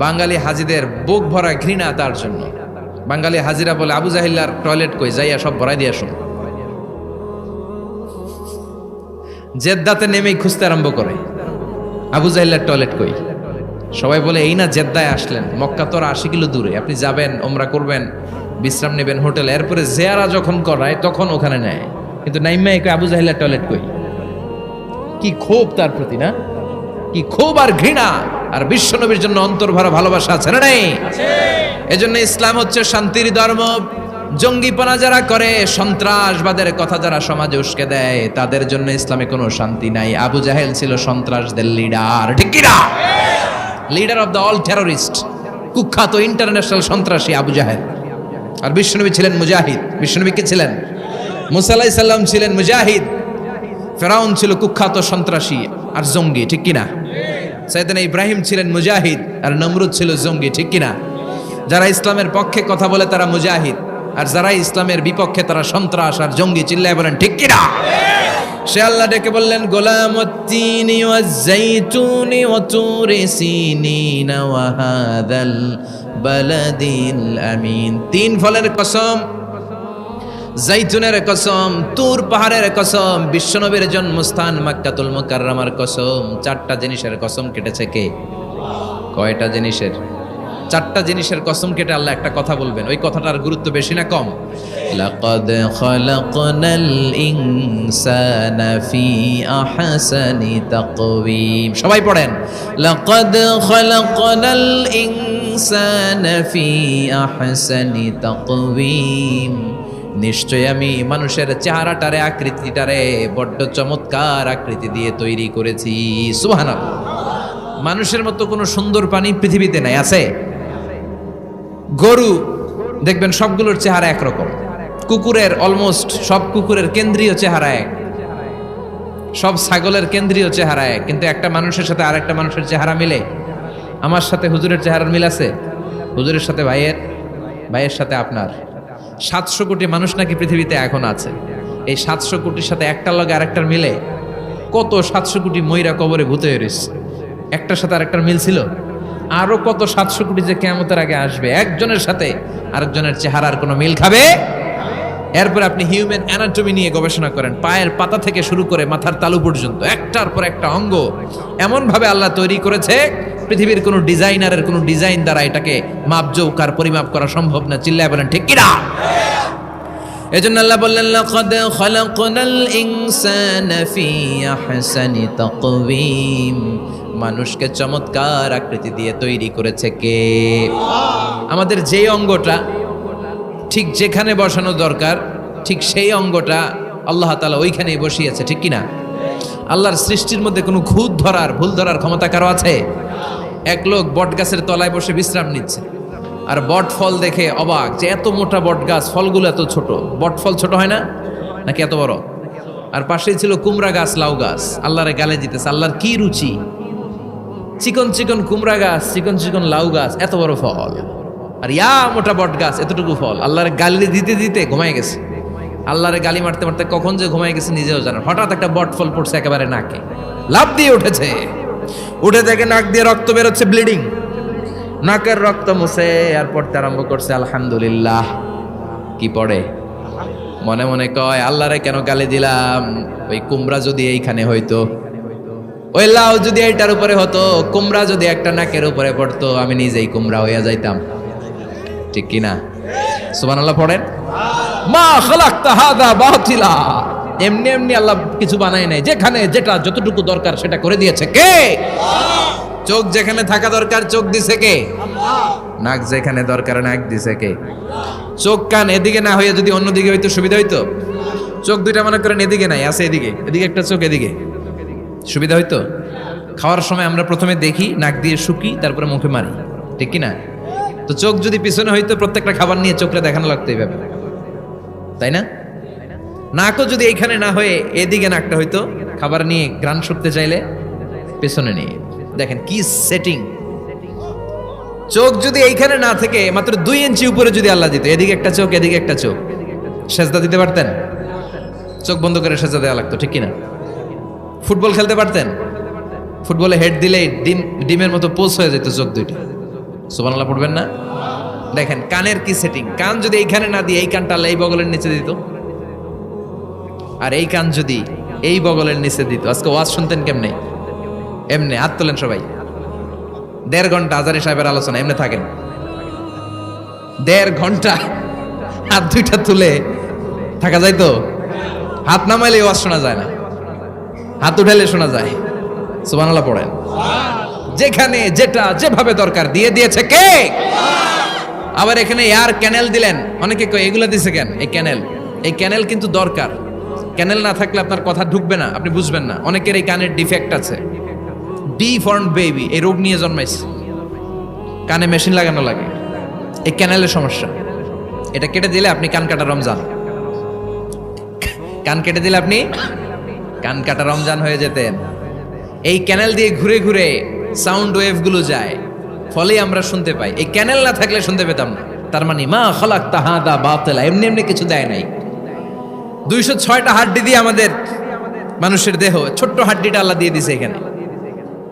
বাঙালি হাজিদের বুক ভরা ঘৃণা তার জন্য। বাঙালি হাজিরা বলে, আবু জাহিল্লার টয়লেট কই, যাইয়া সব ভরাই দিয়ে আসুন। জেদ্দাতে নেমেই খুঁজতে আরম্ভ করে, আবু জাহিল্লার টয়লেট কই। সবাই বলে, এই না জেদ্দায় আসলেন, মক্কা তো 80 কিলো দূরে, আপনি যাবেন, ওমরা করবেন, বিশ্রাম নেবেন হোটেলে, এরপরে জিয়ারা যখন করায় তখন ওখানে নেয়। কিন্তু নাইম্মা কই আবু জাহিল্লার টয়লেট কই। কি ক্ষোভ তার প্রতি, না? কি ক্ষোভ আর ঘৃণা! আর বিশ্বনবীর জন্য অন্তর ভরা ভালোবাসা আছে না নাই? এজন্য ইসলাম হচ্ছে শান্তির ধর্ম। জঙ্গিপনা যারা করে, সন্ত্রাসবাদের কথা যারা সমাজে উস্কে দেয়, তাদের জন্য ইসলামে কোনো শান্তি নাই। আবু জাহেল ছিল সন্ত্রাসদের লিডার, ঠিক কি না? Leader of the all terrorist, কুখ্যাত ইন্টারন্যাশনাল সন্ত্রাসী আবু জাহেল। আর বিশ্বনবী ছিলেন মুজাহিদ। বিশ্বনবী কে ছিলেন? মুসা আলাইহিস সালাম ছিলেন মুজাহিদ। ফেরাউন ছিল কুখ্যাত সন্ত্রাসী আর জঙ্গি, ঠিক কিনা? সাইয়েদনা ইব্রাহিম ছিলেন মুজাহিদ আর নমরুদ ছিল জঙ্গি, ঠিক কিনা? যারা ইসলামের পক্ষে কথা বলে তারা মুজাহিদ, আর যারা ইসলামের বিপক্ষে তারা সন্ত্রাস আর জঙ্গি। চিল্লায় বলেন ঠিক কিনা? সে আল্লাহ ডেকে বললেন, গোলামুত্তিনি ওয়াজ-জাইতুনি ওয়া তুরি সিনিন ওয়া হাযাল বালাদিল আমিন। 3 ফলের কসম, জাইতুনের কসম, তুর পাহাড়ের কসম, বিশ্বনবীর জন্মস্থান মক্কাতুল মুকাররমার কসম। 4টা জিনিসের কসম কেটেছে কে? কয়টা জিনিসের? 4টা জিনিসের কসম কেটে আল্লাহ একটা কথা বলবেন। ওই কথাটার গুরুত্ব বেশি না কম? লাকাদ খালাকনাল ইনসানা ফি আহসানি তাকওয়িম। সবাই পড়েন, লাকাদ খালাকনাল ইনসানা ফি আহসানি তাকওয়িম। নিশ্চয় আমি মানুষের চেহারাটারে, আকৃতিটারে বড্ড চমৎকার আকৃতি দিয়ে তৈরি করেছি। সুবহানাল্লাহ। মানুষের মতো কোনো সুন্দর প্রাণী পৃথিবীতে নাই। আছে? গরু দেখবেন সবগুলোর চেহারা একরকম। কুকুরের অলমোস্ট সব কুকুরের কেন্দ্রীয় চেহারা এক, সব ছাগলের কেন্দ্রীয় চেহারা এক, কিন্তু একটা মানুষের সাথে আরেকটা মানুষের চেহারা মিলে? আমার সাথে হুজুরের চেহারার মিল আছে? হুজুরের সাথে ভাইয়ের সাথে আপনার। 700 কোটি মানুষ নাকি পৃথিবীতে এখন আছে। এই 700 কোটির সাথে একটার লগে আরেকটার মিলে? কত 700 কোটি ময়রা কবরে ভূত হয়ে রয়েছে, একটার সাথে আরেকটার মিল ছিল? আরো কত 700 কোটি যে কিয়ামতের আগে আসবে, একজনের সাথে আরেকজনের চেহারার কোনো মিল খাবে? এরপর আপনি হিউম্যান অ্যানাটমি নিয়ে গবেষণা করেন, পায়ের পাতা থেকে শুরু করে মাথার তালু পর্যন্ত একটার পর একটা অঙ্গ এমন ভাবে আল্লাহ তৈরি করেছে, পৃথিবীর কোনো ডিজাইনারের কোনো ডিজাইন দ্বারা এটাকে মাপজোক আর পরিমাপ করা সম্ভব না। চিল্লায় বলেন ঠিক কিনা? এজন্য আল্লাহ বললেন, লাকাদ খালাকনাল ইনসানা ফি আহসানি তাকওয়িম। মানুষকে চমৎকার আকৃতি দিয়ে তৈরি করেছে কে? আমাদের যে অঙ্গটা ঠিক যেখানে বসানো দরকার, ঠিক সেই অঙ্গটা আল্লাহ তাআলা ওইখানেই বসিয়েছে, ঠিক কিনা? আল্লাহর সৃষ্টির মধ্যে কোনো খুঁত ধরার, ভুল ধরার ক্ষমতা কারো আছে? এক লোক বট গাছের তলায় বসে বিশ্রাম নিচ্ছে, আর বট ফল দেখে অবাক যে এত মোটা বট গাছ, ফলগুলো এত ছোট। বট ফল ছোট হয় না নাকি এত বড়? আর পাশেই ছিল কুমড়া গাছ, লাউ গাছ। আল্লাহরে গালে দিতেছে। আল্লাহর কি রুচি! চিকন চিকন কুমড়া গাছ, চিকন চিকন লাউ গাছ, এত বড় ফল, আর ইয়া মোটা বট গাছ, এতটুকু ফল। আল্লাহরে গালি দিতে দিতে ঘুমায় গেছে। আল্লাহরে গালি মারতে মারতে কখন যে ঘুমায় গেছে নিজেও জানেন। হঠাৎ একটা বট ফল পড়ছে একেবারে নাকে, লাফ দিয়ে উঠেছে। উঠে দেখে নাক দিয়ে রক্ত বেরোচ্ছে, ব্লিডিং। নাকের রক্ত মুছে আর পড়তে আরম্ভ করছে আলহামদুলিল্লাহ। কি পড়ে? মনে মনে কয়, আল্লাহরে কেন গালি দিলাম? ওই কুমড়া যদি এইখানে হইতো, ওই লাউ যদি এইটার উপরে হতো, কুমড়া যদি একটা নাকের উপরে পড়তো, আমি নিজেই কুমড়া হইয়া যাইতাম। ঠিক কিনা? সুবহানাল্লাহ পড়েন। মা খালাকতা হাযা বাতিলা, এমনি এমনি আল্লাহ কিছু বানায় নাই, যেখানে যেটা যতটুকু দরকার সেটা করে দিয়েছে কে? চোখ যেখানে থাকা দরকার চোখ দিছে কে? নাক যেখানে দরকার নাক দিছে কে? চোখ কান এদিকে না হইয়া যদি অন্যদিকে হইতো সুবিধা হইতো? চোখ দুইটা মনে করেন এদিকে নাই, আছে এদিকে, এদিকে একটা চোখ, এদিকে সুবিধা হইতো? খাওয়ার সময় আমরা প্রথমে দেখি, নাক দিয়ে শুকি, তারপরে মুখে মারি, ঠিক কিনা? তো চোখ যদি পিছনে হইতো, প্রত্যেকটা খাবার নিয়ে চোখটা দেখানো লাগতো এইভাবে, তাই না? নাকও যদি এইখানে না হয়ে এদিকে নাকটা হইতো, খাবার নিয়ে ঘ্রাণ শুকতে চাইলে পেছনে নিয়ে। দেখেন কি সেটিং। চোখ যদি এইখানে না থেকে মাত্র 2 ইঞ্চি উপরে যদি আল্লাহ দিত, এদিকে একটা চোখ এদিকে একটা চোখ, সেজদা দিতে পারতেন? চোখ বন্ধ করে সেজদা দেওয়া লাগতো, ঠিক কিনা? ফুটবল খেলতে পারতেন? ফুটবলে হেড দিলেই ডিমের মতো পোজ হয়ে যেত চোখ দুইটা। সুবহানাল্লাহ পড়বেন না? দেখেন কানের কি সেটিং। কান যদি এইখানে না দিয়ে এই কানটা আল্লাহ এই বগলের নিচে দিত, আর এই কান যদি এই বগলের নিচে দিত, আজকে ওয়াজ শুনতেন কেমনে? এমনি হাত তোলেন সবাই। 1.5 ঘন্টা আজারি সাহেবের আলোচনা এমনি থাকেন, 1.5 ঘন্টা হাত দুইটা তুলে থাকা যায় তো? হাত নামাইলে ওয়াজ শোনা যায় না, হাত উঠাইলে শোনা যায়। সুবহানাল্লাহ পড়েন। যেখানে যেটা যেভাবে দরকার দিয়ে দিয়েছে কে? আবার এখানে এয়ার ক্যানেল দিলেন। অনেকে কয় এগুলো দিছে কেন? এই ক্যানেল কিন্তু দরকার। ক্যানেল না থাকলে আপনার কথা ঢুকবে না, আপনি বুঝবেন না। অনেকের এই কানের ডিফেক্ট আছে, ডিফর্মড বেবি, এই রোগ নিয়ে জন্মাইছে, কানে মেশিন লাগানো লাগে, এই ক্যানেলের সমস্যা। এটা কেটে দিলে আপনি কান কাটা রমজান, কান কেটে দিলে আপনি কান কাটা রমজান হয়ে যেতেন। এই ক্যানেল দিয়ে ঘুরে ঘুরে সাউন্ড ওয়েভ গুলো যায়, ফলে আমরা শুনতে পাই। এই ক্যানেল না থাকলে শুনতে পেতাম না। তার মানে মা খালাকতা হাযা বাতিলা, এমনি এমনি কিছু দেয় নাই। 206টা হাড্ডি দিয়ে আমাদের মানুষের দেহ, ছোট্ট হাড্ডিটা আল্লাহ দিয়ে দিছে এখানে।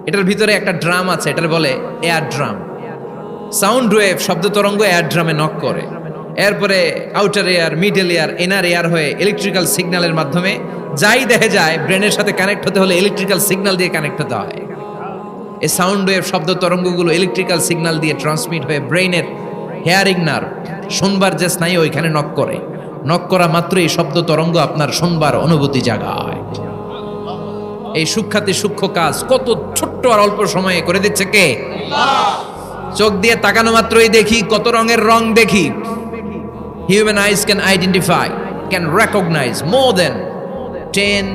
এটার ভিতরে একটা ড্রাম আছে, এটার বলে এয়ার ড্রাম। সাউন্ড ওয়েভ, শব্দ তরঙ্গ এয়ার ড্রামে নক করে, এরপরে outer air, middle air, inner air হয়ে ইলেকট্রিক্যাল সিগন্যালের মাধ্যমে যাই দেখে যায়, ব্রেনের সাথে কানেক্ট হতে হলে ইলেকট্রিক্যাল সিগন্যাল দিয়ে কানেক্ট হতে হয়। এই সাউন্ড ওয়েভ, শব্দ তরঙ্গগুলো ইলেকট্রিক্যাল সিগন্যাল দিয়ে ট্রান্সমিট হয়ে ব্রেইনের হেয়ারিং নার্ভ, শুনবার যে স্নায়ু, ওইখানে নক করে। নক করা মাত্র এই শব্দ তরঙ্গ আপনার শুনবার অনুভূতি জাগায়। এই সূক্ষ্মাতি সূক্ষ্ম কাজ কত ছোট্ট আর অল্প সময়ে করে দিচ্ছে কে? চোখ দিয়ে তাকানো মাত্রই দেখি কত রঙের রং দেখি। Human eyes can identify, can recognize more than 10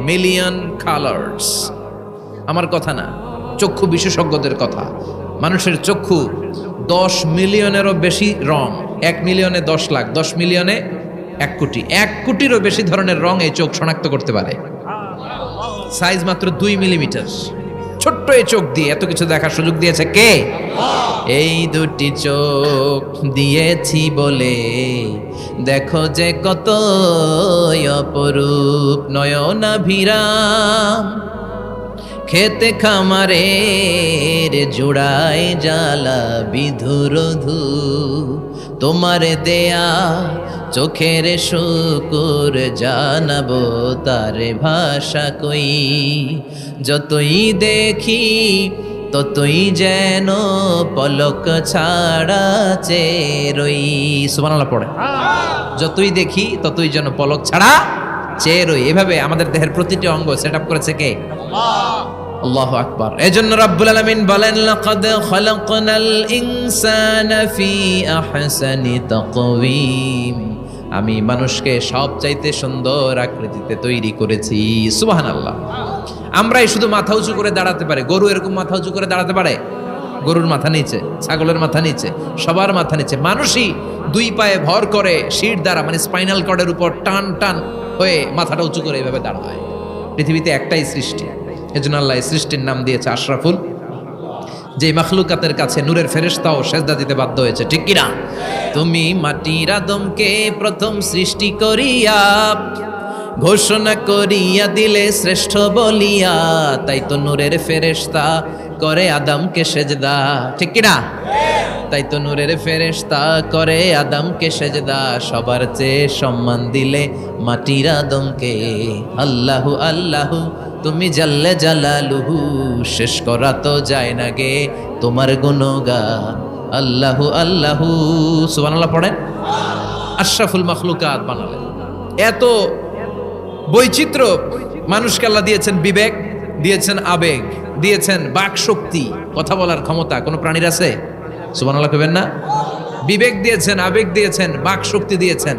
million colors. আমার কথা না, চক্ষু বিশেষজ্ঞদের কথা। মানুষের চক্ষু 10 মিলিয়নেরও বেশি রং, 1 মিলিয়নে 10 লাখ, 10 মিলিয়নে 1 কোটি, 1 কোটিরও বেশি ধরনের রং এই চোখ শনাক্ত করতে পারে। সাইজ মাত্র 2 মিলিমিটার। ছোট্ট এই চোখ দিয়ে এত কিছু দেখার সুযোগ দিয়েছে কে? এই দুটি চোখ দিয়েছি বলে দেখো যে কত অপরূপ নয়নাভিরাম, খেতে খামারের জোড়ায় জ্বালা বিধুরধু, তোমার দেয়া চোখের শুকুর জানাবো তার ভাষা কই, যতই দেখি ততই যেন পলক ছাড়া চেরই। সুবহানাল্লাহ পড়ে। যতই দেখি ততই যেন পলক ছাড়া চেরই। এভাবে আমাদের দেহের প্রতিটি অঙ্গ সেট আপ করেছে কে? আল্লাহু আকবার। এজন্য রব্বুল আলামিন বলেন, লাকাদ খালাকনাল ইনসানা ফি আহসানি তাকওয়িম, আমি মানুষকে সবচাইতে সুন্দর আকৃতিতে তৈরি করেছি। সুবহানাল্লাহ। আমরাই শুধু মাথা উঁচু করে দাঁড়াতে পারি, গরু এরকম মাথা উঁচু করে দাঁড়াতে পারে? গরুর মাথা নিচে, ছাগলের মাথা নিচে, সবার মাথা নিচে। মানুষই 2 পায়ে ভর করে শির দ্বারা, মানে স্পাইনাল কর্ডের উপর টান টান হয়ে মাথাটা উঁচু করে এইভাবে দাঁড়ায়। পৃথিবীতে একটাই সৃষ্টি, এজন্য আল্লাহ এই সৃষ্টির নাম দিয়েছে আশরাফুল, যে মাখলুকাতের কাছে নূরের ফেরেশতাও সেজদা দিতে বাধ্য হয়েছে, ঠিক কিনা? তুমি মাটির আদমকে প্রথম সৃষ্টি করিয়া ঘোষণা করিয়া দিলে শ্রেষ্ঠ বলিয়া, তাই তো নূরের ফেরেশতা করে আদমকে সেজদা, ঠিক কিনা? তাই তো নূরের ফেরেশতা করে আদমকে সেজদা, সবার চেয়ে সম্মান দিলে মাটির আদমকে। আল্লাহু আল্লাহু তুমি জাল্লে জালালুহু, শেষ করা তো যায় না গে তোমার গুণগান। আল্লাহু আল্লাহু, সুবহানাল্লাহ পড়েন। আশরাফুল মাখলুকাত বানালেন। এত বৈচিত্র্য মানুষকে আল্লাহ দিয়েছেন, বিবেক দিয়েছেন, আবেগ দিয়েছেন, বাক শক্তি, কথা বলার ক্ষমতা। কোন প্রাণীর আছে? সুবহানাল্লাহ কইবেন না? বিবেক দিয়েছেন, আবেগ দিয়েছেন, বাক শক্তি দিয়েছেন,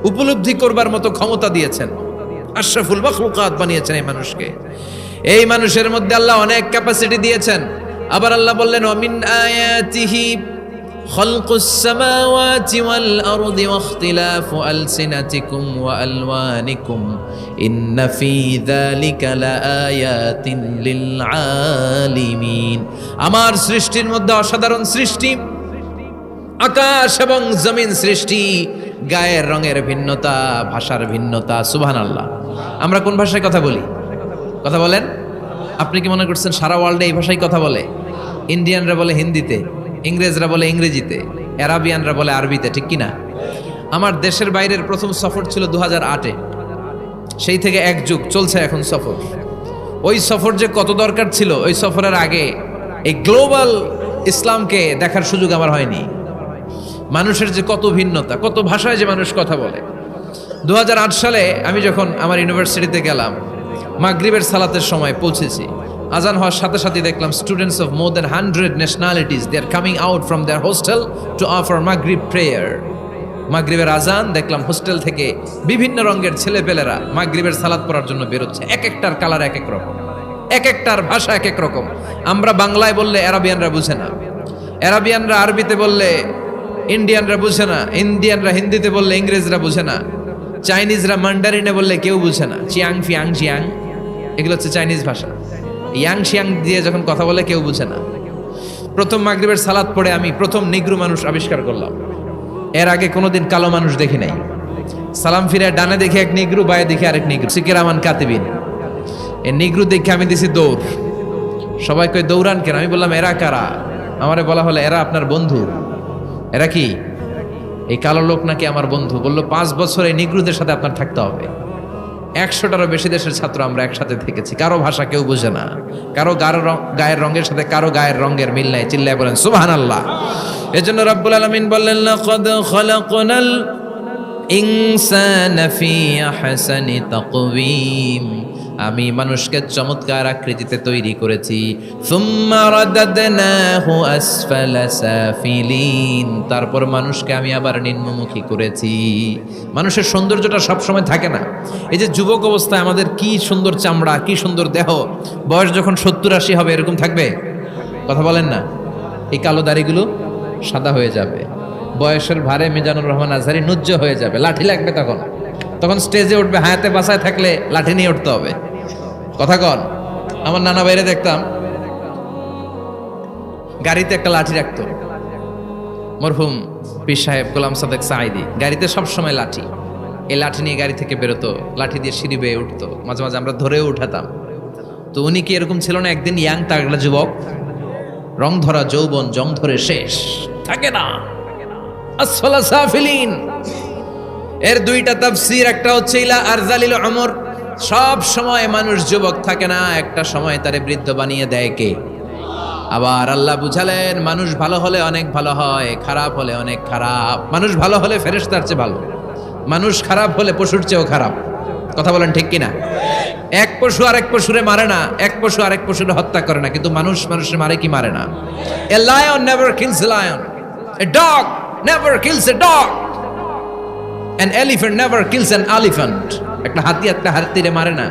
উপলব্ধি করবার মতো ক্ষমতা দিয়েছেন। আশরাফুল মাখলুকাত বানিয়েছেন এই মানুষকে। এই মানুষের মধ্যে আল্লাহ অনেক ক্যাপাসিটি দিয়েছেন। আবার আল্লাহ বললেন, ওয়ামিন আয়াতিহি খালকুস সামাওয়াতি ওয়াল আরদি ওয়াখতিলাফু আলসিনাতিকুম ওয়া আলওয়ানিকুম ইন্না ফী যালিকা লাআয়াতিন লিল আলিমিন। আমার সৃষ্টির মধ্যে অসাধারণ সৃষ্টি, আকাশ এবং জমিন সৃষ্টি, গায়ের রঙের ভিন্নতা, ভাষার ভিন্নতা। সুবহানাল্লাহ। আমরা কোন ভাষায় কথা বলি? কথা বলেন। আপনি কি মনে করছেন সারা ওয়ার্ল্ডে এই ভাষায় কথা বলে? ইন্ডিয়ানরা বলে হিন্দিতে, ইংরেজরা বলে ইংরেজিতে, আরাবিয়ানরা বলে আরবিতে, ঠিক কিনা? আমার দেশের বাইরের প্রথম সফর ছিল 2008-এ। সেই থেকে এক যুগ চলছে এখন সফর। ওই সফর যে কত দরকার ছিল, ওই সফরের আগে এই গ্লোবাল ইসলামকে দেখার সুযোগ আমার হয়নি। মানুষের যে কত ভিন্নতা, কত ভাষায় যে মানুষ কথা বলে। 2008 সালে আমি যখন আমার ইউনিভার্সিটিতে গেলাম, মাগরিবের সালাতের সময় পৌঁছেছি। আজান হওয়ার সাথে সাথে দেখলাম students of more than 100 nationalities, they are coming out from their hostel to offer মাগরিব প্রেয়ার। মাগরিবের আজান দেখলাম, হোস্টেল থেকে বিভিন্ন রঙের ছেলেপেলেরা মাগরিবের সালাত পড়ার জন্য বেরোচ্ছে। এক একটার কালার এক এক রকম, এক একটার ভাষা এক এক রকম। আমরা বাংলায় বললে আরাবিয়ানরা বুঝে না, আরাবিয়ানরা আরবিতে বললে ইন্ডিয়ানরা বুঝে না, ইন্ডিয়ানরা হিন্দিতে বললে ইংরেজরা বুঝে না, চাইনিজরা মান্ডারিনে বললে কেউ বুঝে না। চিয়াং ফিয়াং জিয়াং, এগুলো হচ্ছে চাইনিজ ভাষা। ইয়াং শিয়াং দিয়ে যখন কথা বলে কেউ বুঝে না। প্রথম মাগরিবের সালাত পড়ে আমি প্রথম নিগ্রু মানুষ আবিষ্কার করলাম। এর আগে কোনোদিন কালো মানুষ দেখি নাই। সালাম ফিরে ডানে দেখি এক নিগ্রু, বায়ে দেখি আরেক নিগ্রু, সিকিরামান কাতিবিন। এই নিগ্রু দেখে আমি দিছি দৌড়। সবাই কই দৌড়ান কেন? আমি বললাম এরা কারা? আমারে বলা হলো এরা আপনার বন্ধু। এরা কি? এই কালো লোক নাকি আমার বন্ধু। বললো 5 বছর এই নিগ্রুদের সাথে আপনার থাকতে হবে। 100টারও বেশি দেশের ছাত্র আমরা একসাথে থেকেছি। কারো ভাষা কেউ বুঝে না, কারো গায়ের রঙের সাথে কারো গায়ের রঙের মিল নাই। চিল্লায় বলেন সুবহানাল্লাহ। এজন্য রব্বুল আলামিন বললেন, লাকাদ খালাকনাল ইনসানা ফি আহসানি তাকওয়িম। আমি মানুষকে চমৎকার আকৃতিতে তৈরি করেছি। সুম্মা রাদাদনাহু আসফালা সাফিলিন। তারপর মানুষকে আমি আবার নিম্নমুখী করেছি। মানুষের সৌন্দর্যটা সব সময় থাকে না। এই যে যুবক অবস্থায় আমাদের কি সুন্দর চামড়া, কি সুন্দর দেহ, বয়স যখন 70-80 হবে এরকম থাকবে? কথা বলেন না। এই কালো দাড়িগুলো সাদা হয়ে যাবে, বয়সের ভারে মিজানুর রহমান আজহারি নুজ্জ হয়ে যাবে, লাঠি লাগবে। তখন স্টেজে উঠবে, হায়াতে বাসায় থাকলে লাঠি নিয়ে উঠতে হবে। কথা কন। আমার নানা বাইরে দেখতাম গাড়িতে একটা লাঠি রাখতো, মরহুম পীর সাহেব গোলাম সাদেক সাঈদী। গাড়িতে সবসময় লাঠি, এই লাঠি নিয়ে গাড়ি থেকে বেরোতো, লাঠি দিয়ে সিঁড়ি বেয়ে উঠতো। মাঝে মাঝে আমরা ধরেও উঠাতাম। তো উনি কি এরকম ছিল না? একদিন ইয়াং তাগড়া যুবক, রং ধরা যৌবন, জং ধরে শেষ থাকে না। আসফালা সাফিলিন এর 2টা তাফসীর। একটা হচ্ছে ইলা আরজালিল উমর, সব সময় মানুষ যুবক থাকে না, একটা সময় তারে বৃদ্ধ বানিয়ে দেয় কে? আবার আল্লাহ বুঝালেন, মানুষ ভালো হলে অনেক ভালো হয়, খারাপ হলে অনেক খারাপ। মানুষ ভালো হলে ফেরেশতার চেয়ে ভালো, মানুষ খারাপ হলে পশুর চেয়েও খারাপ। কথা বলেন ঠিক কিনা? এক পশু আরেক পশুরে মারে না, এক পশু আরেক পশুরে হত্যা করে না, কিন্তু মানুষ মানুষের মারে কি মারে না? A lion never kills a lion, a dog never kills a dog, an elephant never kills an elephant. একটা হাতি একটা হাতিরে মারে না,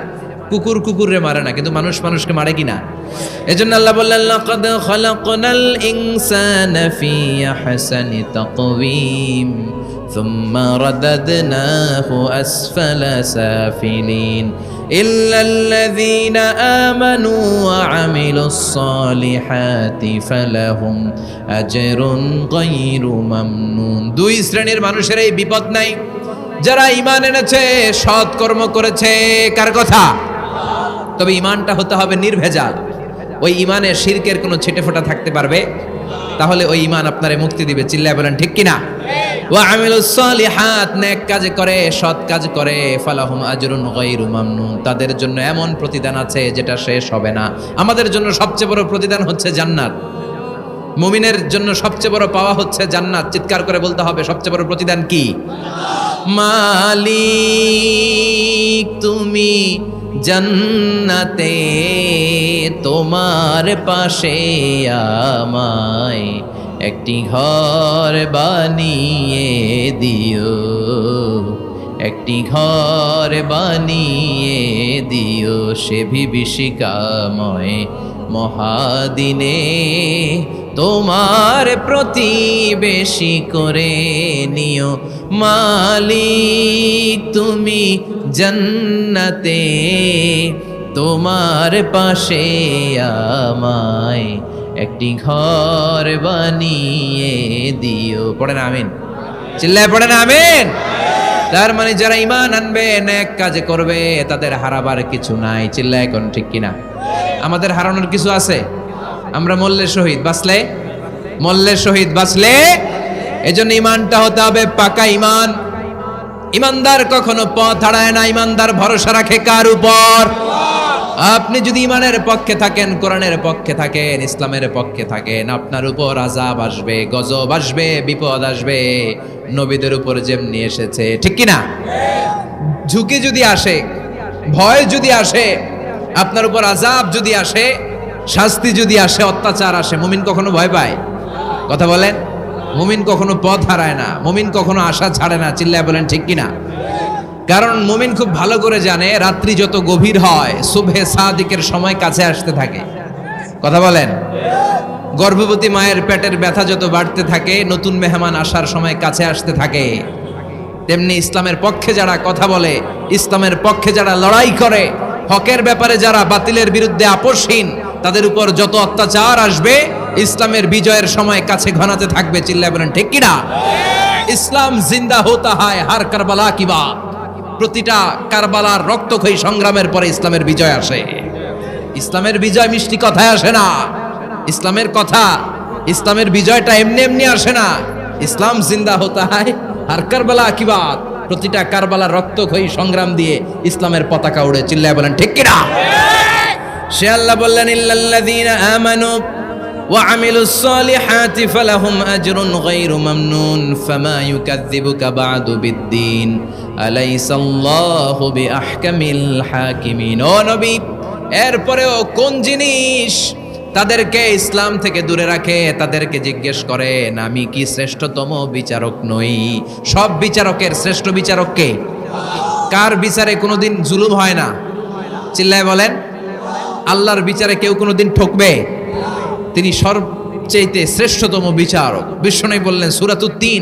কুকুর কুকুরে মারে না, কিন্তু মানুষ মানুষকে মারে কিনা? এজন্য আল্লাহ বললেন, লাকাদ খালাকনাল ইনসানা ফি আহসানি তাকওয়িম সুম্মা রাদাদনাহু আসফালা সাফিলিন ইল্লাল্লাযীনা আমানু ওয়া আমিলুস সালিহাতি ফালাহুম আজরুন গায়রু মামনুন। 2 শ্রেণীর মানুষের এই বিপদ নাই, যারা ঈমান এনেছে, সৎ কর্ম করেছে। কার কথা? তবে ঈমানটা হতে হবে নির্ভেজাল। ওই ঈমানে শিরকের কোনো ছিটেফোঁটা থাকতে পারবে? তাহলে ওই ঈমান আপনারে মুক্তি দিবে। চিল্লায় বলেন ঠিক কিনা? ওয়া আমিলুস সালিহাত, নেক কাজ করে, সৎ কাজ করে, ফালাহুম আজরুন গায়রু মামনুন, তাদের জন্য এমন প্রতিদান আছে যেটা শেষ হবে না। আমাদের জন্য সবচেয়ে বড় প্রতিদান হচ্ছে জান্নাত। মুমিনের জন্য সবচেয়ে বড় পাওয়া হচ্ছে জান্নাত। চিৎকার করে বলতে হবে, সবচেয়ে বড় প্রতিদান কি? মালিক তুমি জান্নাতে, তোমার পাশে আমায় একটি ঘর বানিয়ে দিও, একটি ঘর বানিয়ে দিও সে বিভীষিকাময় মহাদিনে, তোমার প্রতিবেশী করে নিও। মালিক তুমি জান্নাতে, তোমার পাশে আমায় একটি ঘর বানিয়ে দিও। পড়েন আমিন, চিল্লায় পড়েন আমিন। তার মানে যারা ঈমান আনবে, নেক কাজ করবে, তাদের হারাবার কিছু নাই। চিল্লায় কোন ঠিক কিনা? আমাদের হারানোর কিছু আছে? আমরা মল্লের শহীদ বাঁচলে, মল্লের শহীদ বাঁচলে, এজন্য ঈমানটা হতে হবে পাকা ঈমান। ঈমানদার কখনো পথ হারায় না। ঈমানদার ভরসা রাখে কার উপর? আপনি যদি ঈমানের পক্ষে থাকেন, কোরআনের পক্ষে থাকেন, ইসলামের পক্ষে থাকেন, আপনার উপর আযাব আসবে, গজব আসবে, বিপদ আসবে, নবীদের উপর যেমনি এসেছে, ঠিক কি না? ঝুঁকি যদি আসে, ভয় যদি আসে, আপনার উপর আযাব যদি আসে, শাস্তি যদি আসে, অত্যাচার আসে, মুমিন কখনো ভয় পায়? কথা বলেন। মুমিন কখনো পথ হারায় না, মুমিন কখনো আশা ছাড়ে না। চিল্লায় বলেন ঠিক কি না? কারণ মুমিন খুব ভালো করে জানে, রাত্রি যত গভীর হয়, সুবহে সাদিকের সময় কাছে আসতে থাকে। কথা বলেন। গর্ভবতী মায়ের পেটের ব্যথা যত বাড়তে থাকে, নতুন মেহমান আসার সময় কাছে আসতে থাকে। তেমনি ইসলামের পক্ষে যারা কথা বলে, ইসলামের পক্ষে যারা লড়াই করে, হকের ব্যাপারে যারা বাতিলের বিরুদ্ধে আপোষহীন, তাদের উপর যত অত্যাচার আসবে, ইসলামের বিজয়ের সময় কাছে ঘনাতে থাকবে। চিল্লায় বলেন ঠিক কিনা? ইসলাম জিন্দা হোতা হয় হার কারবালা কি বাত। প্রতিটা কারবালার রক্তক্ষয়ী সংগ্রামের পরে ইসলামের বিজয় আসে। ইসলামের বিজয় মিষ্টি কথায় আসে না। ইসলামের কথা, ইসলামের বিজয়টা এমনি এমনি আসে না। ইসলাম জিন্দা হোতা হয় হার কারবালা কি বাত। প্রতিটা কারবালার রক্তক্ষয়ী সংগ্রাম দিয়ে ইসলামের পতাকা উড়ে। চিল্লায় বলেন ঠিক কিনা? সে আল্লাহ বললেন, ইল্লাল্লাযীনা আমানু ওয়া আমিলুস সালিহাতি ফালাহুম আজরুন গায়রু মামনুন ফামা ইউকাযযিবুকা বা'দু বিদ্দীন আলাইসাল্লাহু বিআহকামিল হাকিমিন। ও নবী, এরপরেও কোন জিনিস তাদেরকে ইসলাম থেকে দূরে রাখে? তাদেরকে জিজ্ঞেস করেন, আমি কি শ্রেষ্ঠতম বিচারক নই? সব বিচারকের শ্রেষ্ঠ বিচারক কে? কার বিচারে কোনোদিন জুলুম হয় না? চিল্লায় বলেন। আল্লাহর বিচারে কেউ কোনোদিন ঠকবে? তিনি সবচেয়ে শ্রেষ্ঠতম বিচারক। বিশ্বনবী বললেন, সূরাতুত তিন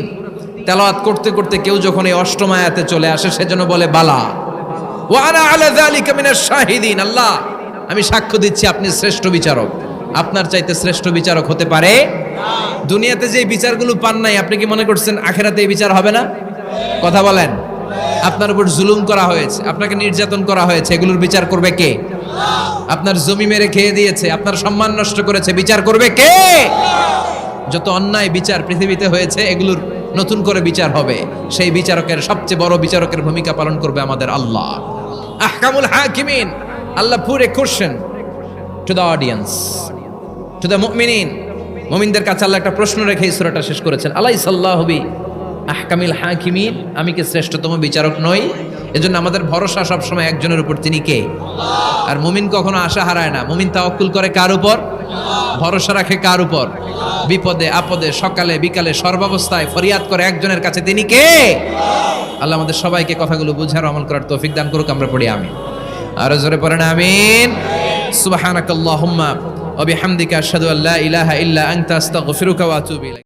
তেলাওয়াত করতে করতে কেউ যখন এই অষ্টম আয়াতে চলে আসে, সেজন্য বলে বালা ওয়া আনা আলা যালিকা মিনাশ শাহিদিন। আল্লাহ, আমি সাক্ষ্য দিচ্ছি আপনি শ্রেষ্ঠ বিচারক। আপনার চাইতে শ্রেষ্ঠ বিচারক হতে পারে না। দুনিয়াতে যে বিচারগুলো পান নাই, আপনি কি মনে করছেন আখিরাতে এই বিচার হবে না? কথা বলেন। আপনার উপর জুলুম করা হয়েছে, আপনাকে নির্যাতন করা হয়েছে, এগুলোর বিচার করবে কে? আপনার জমি মেরে খেয়ে দিয়েছে, আপনার সম্মান নষ্ট করেছে, বিচার করবে কে? যত অন্যায় বিচার পৃথিবীতে হয়েছে, এগুলোর নতুন করে বিচার হবে। সেই বিচারকের, সবচেয়ে বড় বিচারকের ভূমিকা পালন করবে আমাদের আল্লাহ। আহকামুল হাকিমিন। Allah put a question to the audience, to the মুমিনিন। মুমিনদের কাছে আল্লাহ একটা প্রশ্ন রেখে এই সূরাটা শেষ করেছেন। আলাইসাল্লাহু বি আহকামিল হাকিমিন। আমি কি শ্রেষ্ঠতম বিচারক নই? এজন্য আমাদের ভরসা সবসময় একজনের উপর, তিনি কে? আল্লাহ। আর মুমিন কখনো আশা হারায় না। মুমিন তাওয়াক্কুল করে কার উপর? ভরসা রাখে কার উপর? বিপদে আপদে, সকালে বিকালে, সর্বাবস্থায় ফরিয়াদ করে একজনের কাছে, তিনি কে? আল্লাহ আমাদের সবাইকে কথাগুলো বুঝার, আমল করার তৌফিক দান করুক। আমরা পড়ি আমিন। আর জোরে পড়েন আমিন। সুবহানাকাল্লাহুম্মা ওয়া বিহামদিকা আশহাদু আল্লা ইলাহা ইল্লা আনতা আস্তাগফিরুকা ওয়া আতুবু ইলাইক।